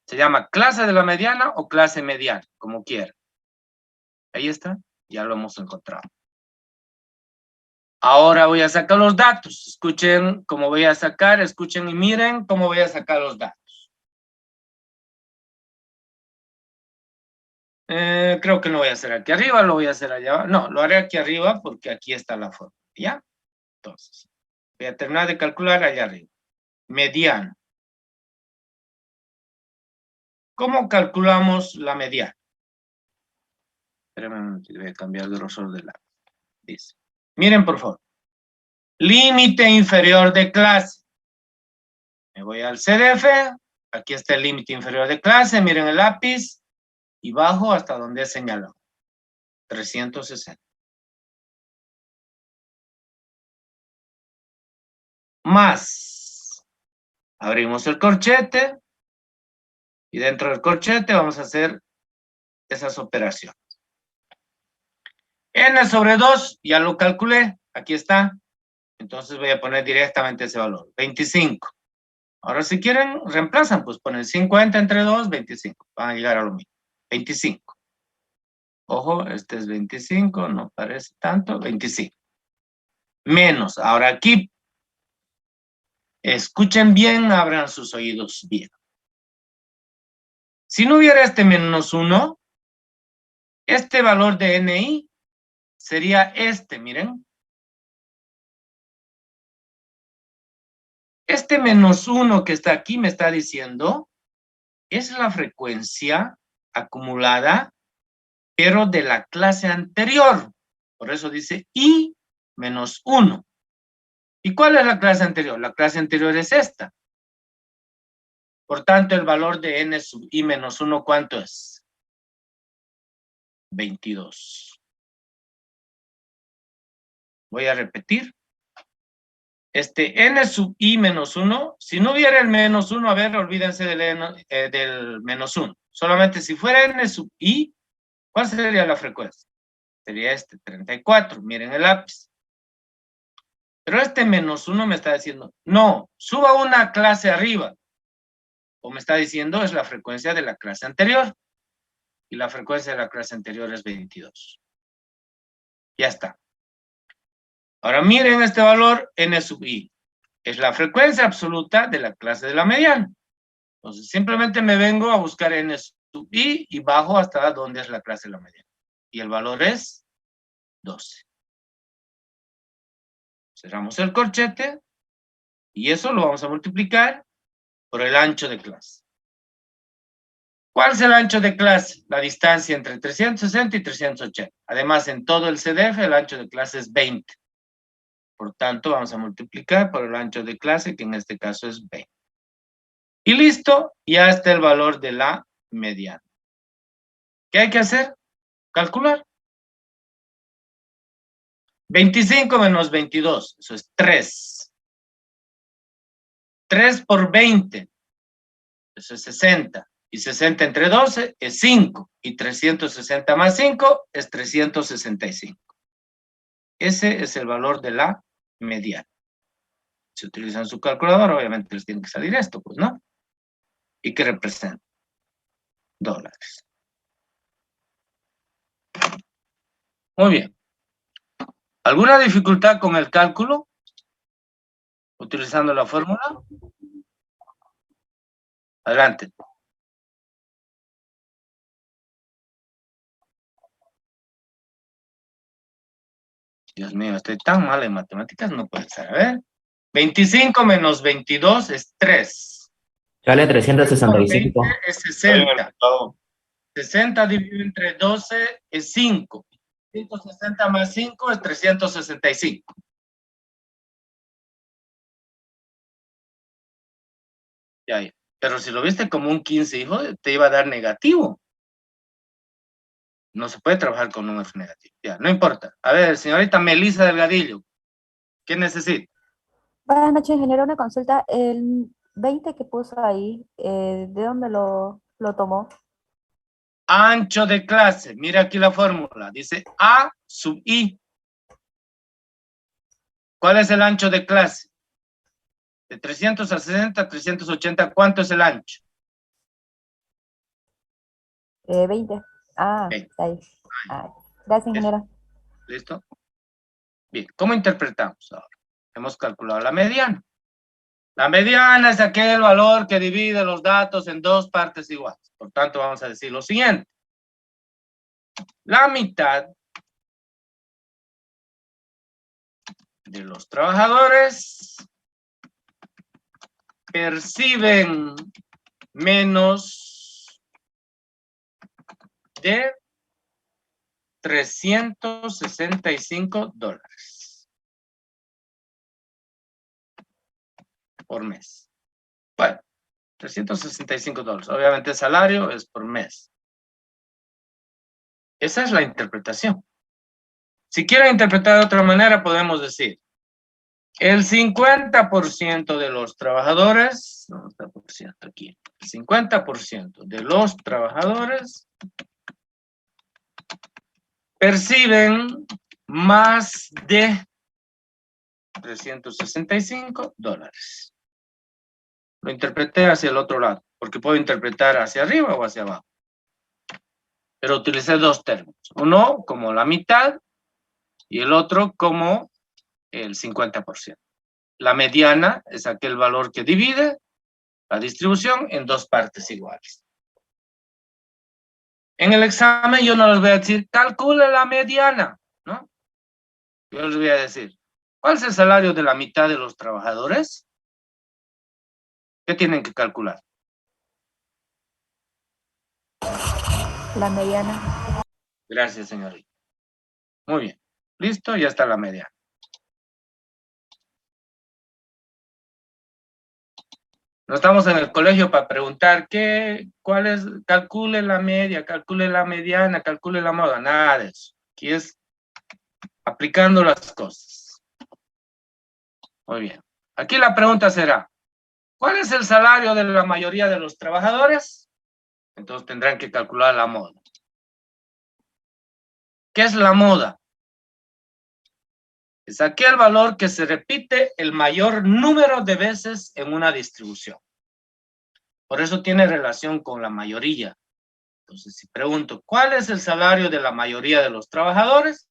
Speaker 2: Se llama clase de la mediana o clase mediana, como quieran. Ahí está, ya lo hemos encontrado. Ahora voy a sacar los datos. Escuchen cómo voy a sacar, escuchen y miren cómo voy a sacar los datos. Creo que no voy a hacer aquí arriba, lo voy a hacer allá abajo. No, lo haré aquí arriba porque aquí está la forma. ¿Ya? Entonces, voy a terminar de calcular allá arriba. Mediana. ¿Cómo calculamos la mediana? Espérenme un momento, voy a cambiar de grosor de lápiz. Dice. Miren, por favor. Límite inferior de clase. Me voy al CDF. Aquí está el límite inferior de clase. Miren el lápiz. Y bajo hasta donde he señalado. 360. Más. Abrimos el corchete. Y dentro del corchete vamos a hacer esas operaciones. N sobre 2, ya lo calculé. Aquí está. Entonces voy a poner directamente ese valor. 25. Ahora si quieren, reemplazan. Pues ponen 50 entre 2, 25. Van a llegar a lo mismo. 25. Ojo, este es 25. No parece tanto. 25. Menos. Ahora aquí. Escuchen bien. Abran sus oídos bien. Si no hubiera este menos 1, este valor de NI sería este, miren. Este menos 1 que está aquí me está diciendo es la frecuencia acumulada, pero de la clase anterior. Por eso dice I menos 1. ¿Y cuál es la clase anterior? La clase anterior es esta. Por tanto, el valor de N sub I menos 1, ¿cuánto es? 22. Voy a repetir. N sub I menos 1, si no hubiera el menos 1, a ver, olvídense del menos 1. Solamente si fuera N sub I, ¿cuál sería la frecuencia? Sería 34, miren el lápiz. Pero menos 1 me está diciendo, no, suba una clase arriba. O me está diciendo, es la frecuencia de la clase anterior. Y la frecuencia de la clase anterior es 22. Ya está. Ahora miren este valor, N sub I. Es la frecuencia absoluta de la clase de la mediana. Entonces simplemente me vengo a buscar N sub I y bajo hasta donde es la clase de la mediana. Y el valor es 12. Cerramos el corchete y eso lo vamos a multiplicar por el ancho de clase. ¿Cuál es el ancho de clase? La distancia entre 360 y 380. Además, en todo el CDF el ancho de clase es 20. Por tanto, vamos a multiplicar por el ancho de clase, que en este caso es 20. Y listo, ya está el valor de la mediana. ¿Qué hay que hacer? Calcular. 25 menos 22, eso es 3. 3 por 20, eso es 60. Y 60 entre 12 es 5. Y 360 más 5 es 365. Ese es el valor de la mediana. Si utilizan su calculadora, obviamente les tiene que salir esto, pues, ¿no? ¿Y qué representa? Dólares. Muy bien. ¿Alguna dificultad con el cálculo? Utilizando la fórmula. Adelante. Dios mío, estoy tan mal en matemáticas, no puede ser. A ver. 25 menos 22 es 3.
Speaker 3: Sale 365.
Speaker 2: 20 es 60. 60 dividido entre 12 es 5. 160 más 5 es 365. Ya. Pero si lo viste como un 15, hijo, te iba a dar negativo. No se puede trabajar con números negativos. Ya, no importa. A ver, señorita Melissa Delgadillo, ¿qué necesita?
Speaker 6: Buenas noches, ingeniero. Una consulta. El 20 que puso ahí, ¿de dónde lo tomó?
Speaker 2: Ancho de clase. Mira aquí la fórmula. Dice A sub I. ¿Cuál es el ancho de clase? De 300 a 60, 380, ¿cuánto es el ancho?
Speaker 6: 20. Ah,
Speaker 2: 20.
Speaker 6: está ahí. Ah, gracias, ingeniero.
Speaker 2: ¿Listo? Bien, ¿cómo interpretamos ahora? Hemos calculado la mediana. La mediana es aquel valor que divide los datos en dos partes iguales. Por tanto, vamos a decir lo siguiente. La mitad de los trabajadores perciben menos de $365 por mes. Bueno, $365. Obviamente el salario es por mes. Esa es la interpretación. Si quieren interpretar de otra manera, podemos decir, el 50% de los trabajadores, no está por ciento aquí, el 50% de los trabajadores perciben más de $365. Lo interpreté hacia el otro lado, porque puedo interpretar hacia arriba o hacia abajo. Pero utilicé dos términos. Uno como la mitad y el otro como el 50%. La mediana es aquel valor que divide la distribución en dos partes iguales. En el examen yo no les voy a decir, calcule la mediana, ¿no? Yo les voy a decir, ¿cuál es el salario de la mitad de los trabajadores? ¿Qué tienen que calcular?
Speaker 6: La mediana.
Speaker 2: Gracias, señorita. Muy bien. Listo, ya está la mediana. No estamos en el colegio para preguntar cuál es, calcule la media, calcule la mediana, calcule la moda, nada de eso. Aquí es aplicando las cosas. Muy bien. Aquí la pregunta será, ¿cuál es el salario de la mayoría de los trabajadores? Entonces tendrán que calcular la moda. ¿Qué es la moda? Es aquel valor que se repite el mayor número de veces en una distribución. Por eso tiene relación con la mayoría. Entonces, si pregunto, ¿cuál es el salario de la mayoría de los trabajadores?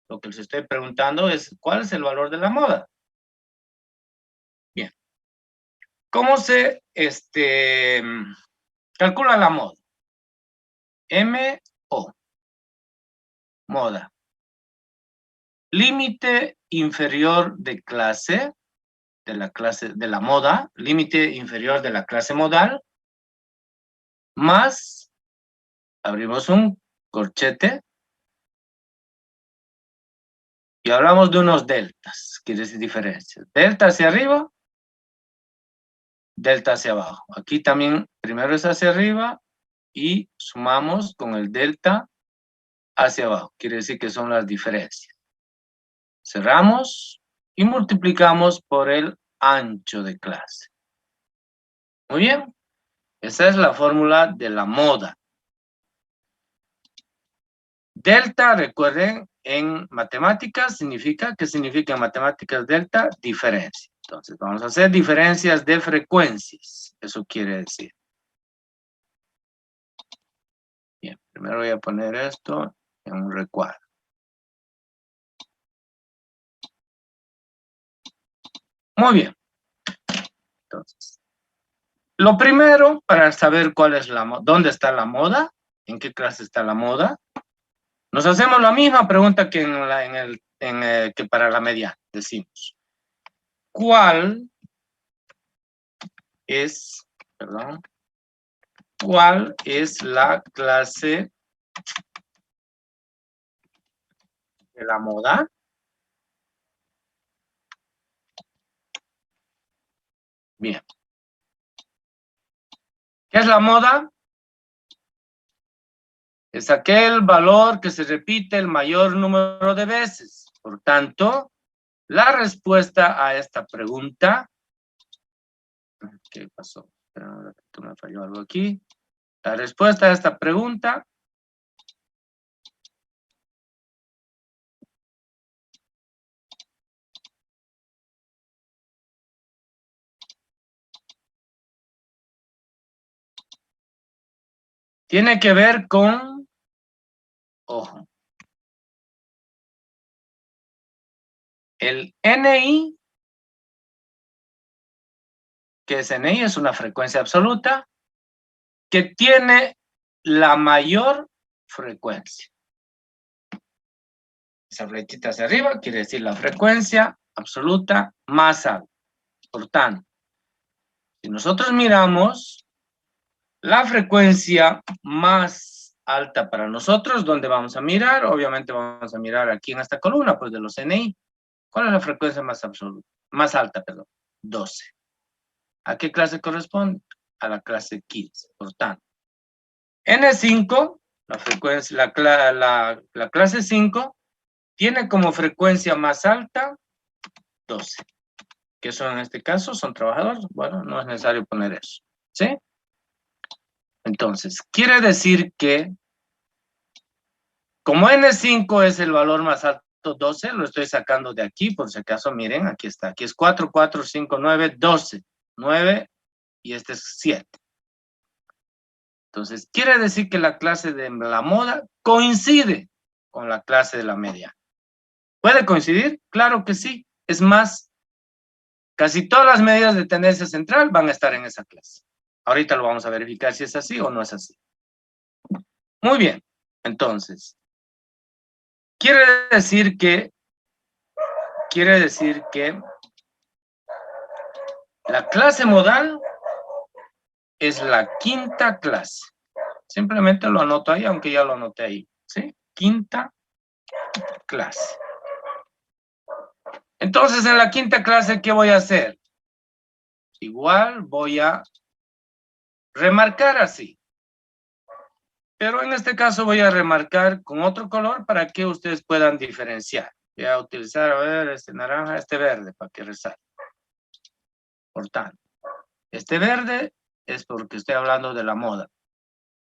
Speaker 2: Lo que les estoy preguntando es, ¿cuál es el valor de la moda? Bien. ¿Cómo se calcula la moda? MO. Moda. Límite inferior de clase, de la moda, límite inferior de la clase modal, más, abrimos un corchete, y hablamos de unos deltas, quiere decir diferencias. Delta hacia arriba, delta hacia abajo. Aquí también, primero es hacia arriba, y sumamos con el delta hacia abajo, quiere decir que son las diferencias. Cerramos y multiplicamos por el ancho de clase. Muy bien, esa es la fórmula de la moda. Delta, recuerden, en matemáticas significa, ¿qué significa en matemáticas delta? Diferencia. Entonces vamos a hacer diferencias de frecuencias, eso quiere decir. Bien, primero voy a poner esto en un recuadro. Muy bien. Entonces, lo primero para saber cuál es dónde está la moda, en qué clase está la moda, nos hacemos la misma pregunta que que para la media. Decimos, ¿cuál es la clase de la moda? Bien. ¿Qué es la moda? Es aquel valor que se repite el mayor número de veces. Por tanto, la respuesta a esta pregunta... ¿Qué pasó? Me falló algo aquí. La respuesta a esta pregunta... tiene que ver con... Ojo. El NI, que es NI, es una frecuencia absoluta que tiene la mayor frecuencia. Esa flechita hacia arriba quiere decir la frecuencia absoluta más alta. Por tanto, si nosotros miramos la frecuencia más alta para nosotros, ¿dónde vamos a mirar? Obviamente vamos a mirar aquí en esta columna, pues de los NI. ¿Cuál es la frecuencia más alta, perdón? 12. ¿A qué clase corresponde? A la clase 15. Por tanto, N5, la frecuencia, la clase 5, tiene como frecuencia más alta 12. ¿Qué son en este caso? ¿Son trabajadores? Bueno, no es necesario poner eso. ¿Sí? Entonces, quiere decir que como N5 es el valor más alto, 12, lo estoy sacando de aquí, por si acaso, miren, aquí está. Aquí es 4, 4, 5, 9, 12. 9 y este es 7. Entonces, quiere decir que la clase de la moda coincide con la clase de la media. ¿Puede coincidir? Claro que sí. Es más, casi todas las medidas de tendencia central van a estar en esa clase. Ahorita lo vamos a verificar si es así o no es así. Muy bien. Entonces, quiere decir que la clase modal es la quinta clase. Simplemente lo anoto ahí, aunque ya lo anoté ahí. ¿Sí? Quinta clase. Entonces, en la quinta clase, ¿qué voy a hacer? Igual voy a remarcar así. Pero en este caso voy a remarcar con otro color para que ustedes puedan diferenciar. Voy a utilizar, a ver, este naranja, este verde, para que resalte. Por tanto, este verde es porque estoy hablando de la moda.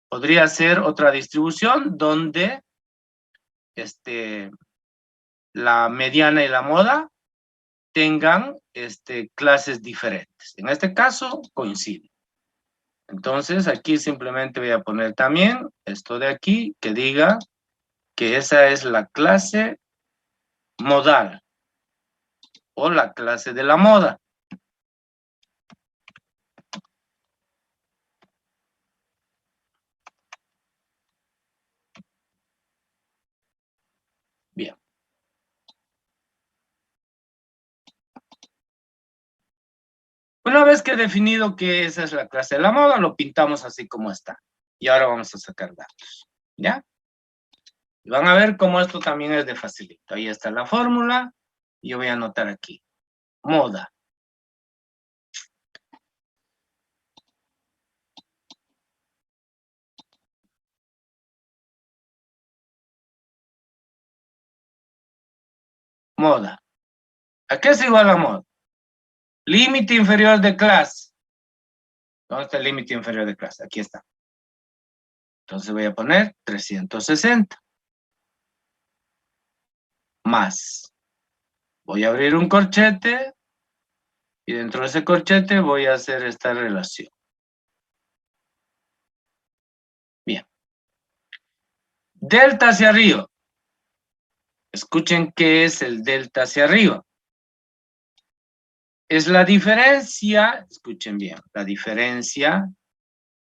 Speaker 2: Podría ser otra distribución donde la mediana y la moda tengan clases diferentes. En este caso, coincide. Entonces, aquí simplemente voy a poner también esto de aquí, que diga que esa es la clase modal o la clase de la moda. Bien. Una vez que he definido que esa es la clase de la moda, lo pintamos así como está. Y ahora vamos a sacar datos. ¿Ya? Y van a ver cómo esto también es de facilito. Ahí está la fórmula. Y yo voy a anotar aquí. Moda. Moda. ¿A qué es igual a moda? Límite inferior de clase. ¿Dónde está el límite inferior de clase? Aquí está. Entonces voy a poner 360. Más. Voy a abrir un corchete. Y dentro de ese corchete voy a hacer esta relación. Bien. Delta hacia arriba. Escuchen qué es el delta hacia arriba. Es la diferencia, escuchen bien, la diferencia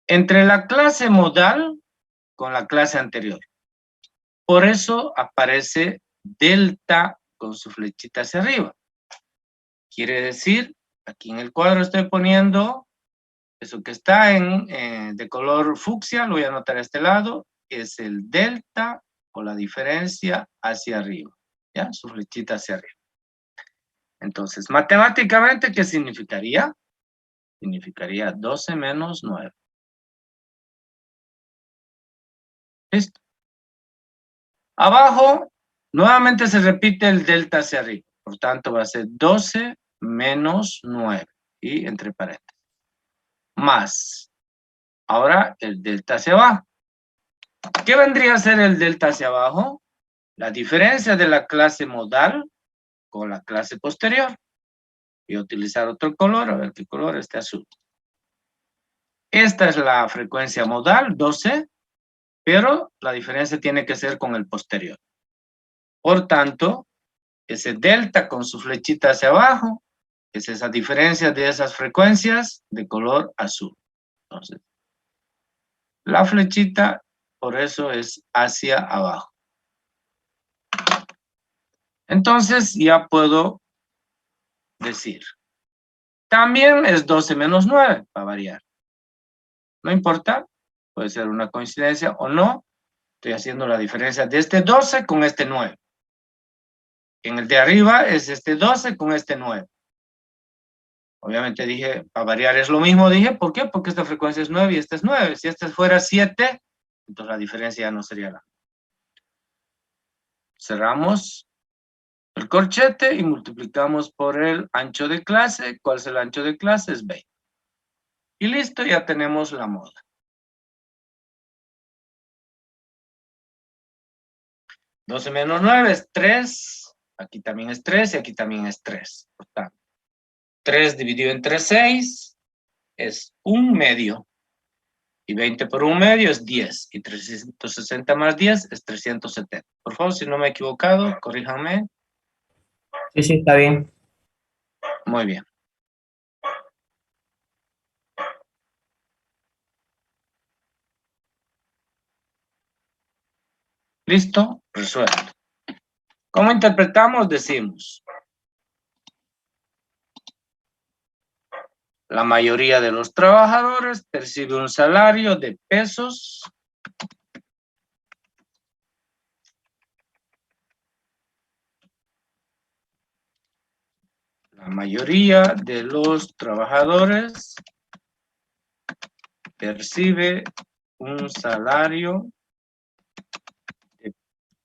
Speaker 2: entre la clase modal con la clase anterior. Por eso aparece delta con su flechita hacia arriba. Quiere decir, aquí en el cuadro estoy poniendo eso que está de color fucsia, lo voy a anotar a este lado, es el delta o la diferencia hacia arriba, ¿ya? Su flechita hacia arriba. Entonces, matemáticamente, ¿qué significaría? Significaría 12 menos 9. ¿Listo? Abajo, nuevamente se repite el delta hacia arriba. Por tanto, va a ser 12 menos 9. Y entre paréntesis. Más. Ahora, el delta hacia abajo. ¿Qué vendría a ser el delta hacia abajo? La diferencia de la clase modal con la clase posterior. Voy a utilizar otro color, a ver qué color, este azul. Esta es la frecuencia modal, 12, pero la diferencia tiene que ser con el posterior. Por tanto, ese delta con su flechita hacia abajo, es esa diferencia de esas frecuencias de color azul. Entonces, la flechita, por eso es hacia abajo. Entonces, ya puedo decir. También es 12 menos 9, para variar. No importa, puede ser una coincidencia o no. Estoy haciendo la diferencia de este 12 con este 9. En el de arriba es este 12 con este 9. Obviamente dije, para variar es lo mismo, dije, ¿por qué? Porque esta frecuencia es 9 y esta es 9. Si esta fuera 7, entonces la diferencia ya no sería la. Cerramos el corchete y multiplicamos por el ancho de clase. ¿Cuál es el ancho de clase? Es 20. Y listo, ya tenemos la moda. $12 menos 9 es 3. Aquí también es 3 y aquí también es 3. Por tanto, 3 dividido entre 6 es 1/2. Y 20 por 1/2 es 10. Y 360 más 10 es 370. Por favor, si no me he equivocado, corríjanme.
Speaker 3: Sí, sí, está bien.
Speaker 2: Muy bien. ¿Listo? Resuelto. ¿Cómo interpretamos? Decimos. La mayoría de los trabajadores percibe un salario de pesos. La mayoría de los trabajadores percibe un salario de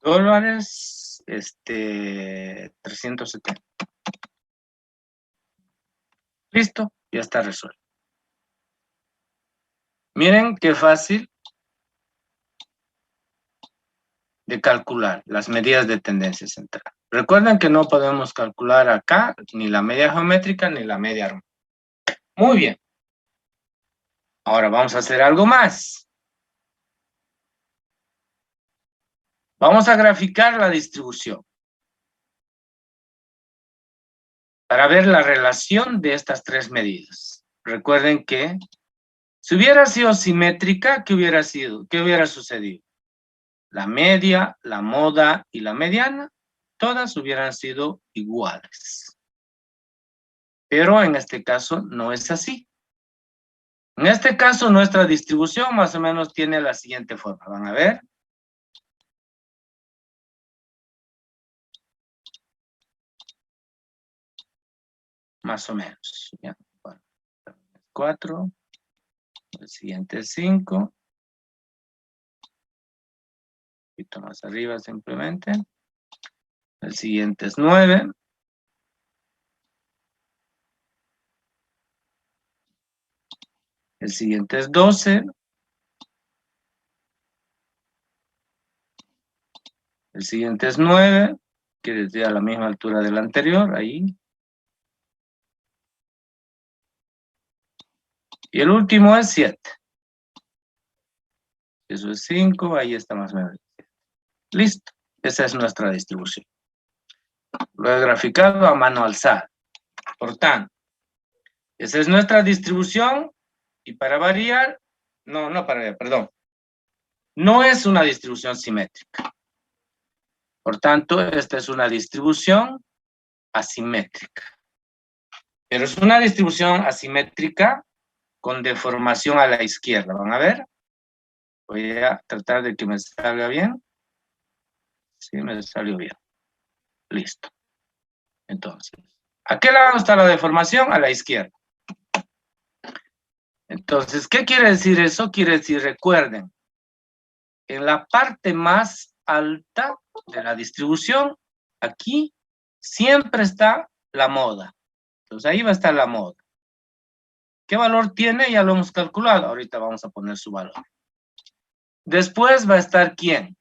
Speaker 2: dólares 370. Listo, ya está resuelto. Miren qué fácil de calcular las medidas de tendencia central. Recuerden que no podemos calcular acá ni la media geométrica ni la media armónica. Muy bien. Ahora vamos a hacer algo más. Vamos a graficar la distribución para ver la relación de estas tres medidas. Recuerden que si hubiera sido simétrica, ¿qué hubiera sido? ¿Qué hubiera sucedido? La media, la moda y la mediana, todas hubieran sido iguales. Pero en este caso no es así. En este caso nuestra distribución más o menos tiene la siguiente forma. Van a ver. Más o menos. ¿Ya? Bueno, 4. El siguiente es 5. Un poquito más arriba simplemente. El siguiente es 9. El siguiente es 12. El siguiente es 9, quiere decir a la misma altura del anterior, ahí. Y el último es 7. Eso es 5, ahí está más o menos. Listo, esa es nuestra distribución. Lo he graficado a mano alzada. Por tanto, esa es nuestra distribución y para variar, no es una distribución simétrica. Por tanto, esta es una distribución asimétrica. Pero es una distribución asimétrica con deformación a la izquierda. ¿Van a ver? Voy a tratar de que me salga bien. Sí, me salió bien. Listo. Entonces, ¿a qué lado está la deformación? A la izquierda. Entonces, ¿qué quiere decir eso? Quiere decir, recuerden, en la parte más alta de la distribución, aquí, siempre está la moda. Entonces, ahí va a estar la moda. ¿Qué valor tiene? Ya lo hemos calculado. Ahorita vamos a poner su valor. Después va a estar ¿quién?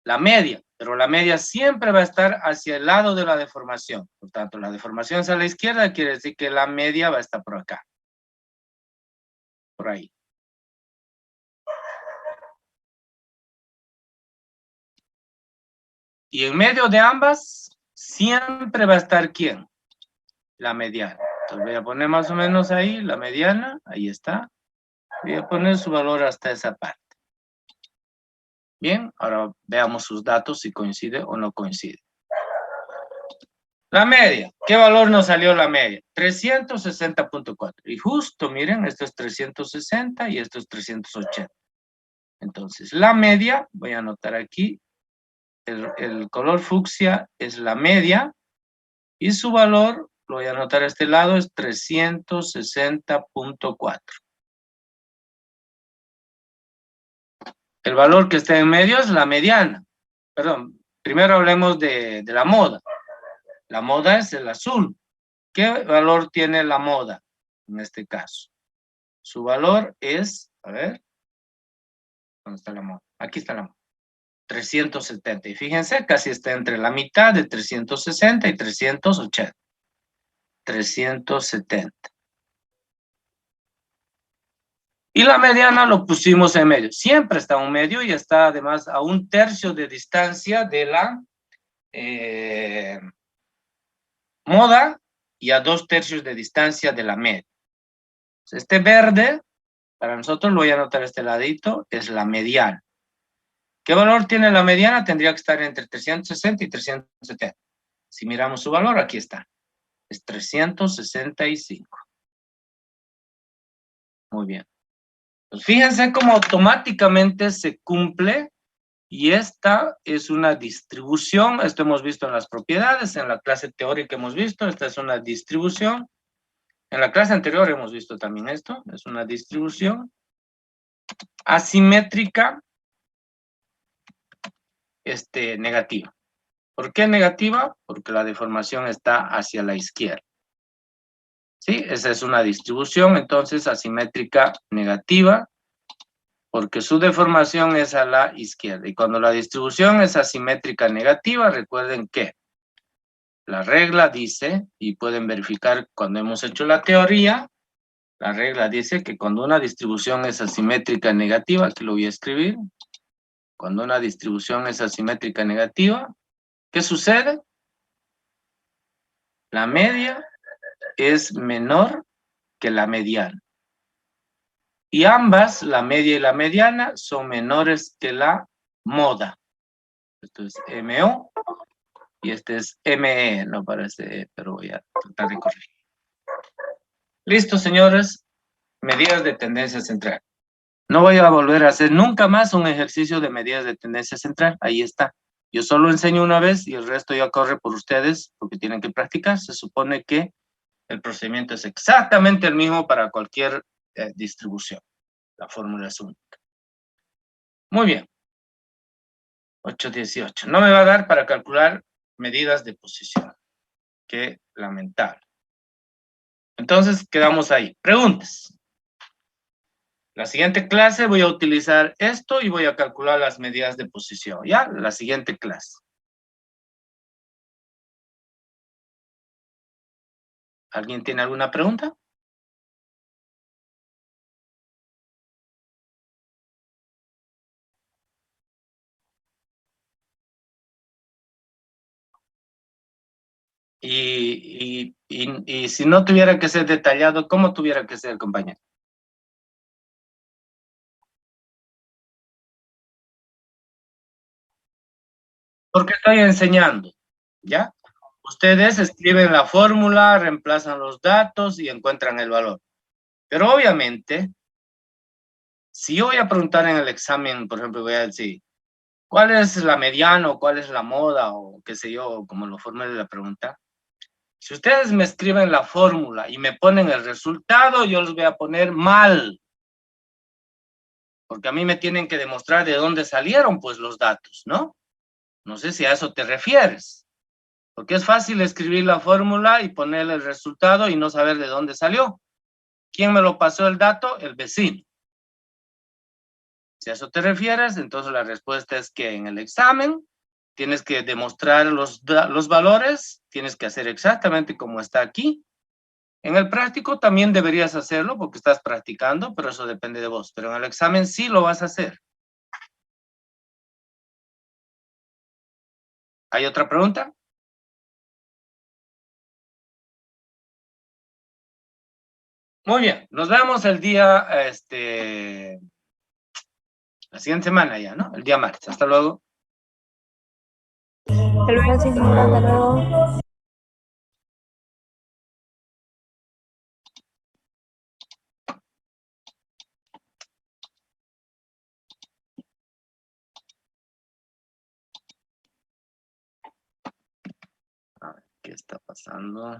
Speaker 2: La media, pero la media siempre va a estar hacia el lado de la deformación. Por tanto, la deformación hacia la izquierda quiere decir que la media va a estar por acá. Por ahí. Y en medio de ambas, siempre va a estar ¿quién? La mediana. Entonces voy a poner más o menos ahí, la mediana, ahí está. Voy a poner su valor hasta esa parte. Bien, ahora veamos sus datos si coincide o no coincide. La media, ¿qué valor nos salió la media? 360.4. Y justo, miren, esto es 360 y esto es 380. Entonces, la media, voy a anotar aquí, el color fucsia es la media y su valor, lo voy a anotar a este lado, es 360.4. El valor que está en medio es la mediana. Perdón, primero hablemos de la moda. La moda es el azul. ¿Qué valor tiene la moda en este caso? Su valor es, a ver, ¿dónde está la moda? Aquí está la moda. 370. Y fíjense, casi está entre la mitad de 360 y 380. 370. Y la mediana lo pusimos en medio. Siempre está en medio y está además a 1/3 de distancia de la moda y a 2/3 de distancia de la media. Este verde, para nosotros lo voy a anotar a este ladito, es la mediana. ¿Qué valor tiene la mediana? Tendría que estar entre 360 y 370. Si miramos su valor, aquí está. Es 365. Muy bien. Pues fíjense cómo automáticamente se cumple y esta es una distribución. Esto hemos visto en las propiedades, en la clase teórica hemos visto, esta es una distribución. En la clase anterior hemos visto también esto, es una distribución asimétrica negativa. ¿Por qué negativa? Porque la deformación está hacia la izquierda. ¿Sí? Esa es una distribución, entonces, asimétrica negativa, porque su deformación es a la izquierda. Y cuando la distribución es asimétrica negativa, recuerden que la regla dice, y pueden verificar cuando hemos hecho la teoría, la regla dice que cuando una distribución es asimétrica negativa, aquí lo voy a escribir, cuando una distribución es asimétrica negativa, ¿qué sucede? La media es menor que la mediana. Y ambas, la media y la mediana, son menores que la moda. Esto es MO y este es ME, no parece, pero voy a tratar de corregir. Listo, señores. Medidas de tendencia central. No voy a volver a hacer nunca más un ejercicio de medidas de tendencia central. Ahí está. Yo solo enseño una vez y el resto ya corre por ustedes porque tienen que practicar. Se supone que el procedimiento es exactamente el mismo para cualquier distribución. La fórmula es única. Muy bien. 8.18. No me va a dar para calcular medidas de posición. Qué lamentable. Entonces, quedamos ahí. Preguntas. La siguiente clase voy a utilizar esto y voy a calcular las medidas de posición. ¿Ya? La siguiente clase. ¿Alguien tiene alguna pregunta? Y si no tuviera que ser detallado, ¿cómo tuviera que ser, compañero? Porque estoy enseñando, ¿ya? Ustedes escriben la fórmula, reemplazan los datos y encuentran el valor. Pero obviamente, si yo voy a preguntar en el examen, por ejemplo, voy a decir, ¿cuál es la mediana o cuál es la moda o qué sé yo, como lo formule la pregunta? Si ustedes me escriben la fórmula y me ponen el resultado, yo los voy a poner mal. Porque a mí me tienen que demostrar de dónde salieron, pues, los datos, ¿no? No sé si a eso te refieres. Porque es fácil escribir la fórmula y poner el resultado y no saber de dónde salió. ¿Quién me lo pasó el dato? El vecino. Si a eso te refieres, entonces la respuesta es que en el examen tienes que demostrar los valores, tienes que hacer exactamente como está aquí. En el práctico también deberías hacerlo porque estás practicando, pero eso depende de vos. Pero en el examen sí lo vas a hacer. ¿Hay otra pregunta? Muy bien, nos vemos el día, la siguiente semana ya, ¿no? El día martes. Hasta luego.
Speaker 6: Gracias, señor. Hasta luego.
Speaker 2: A ver, ¿qué está pasando?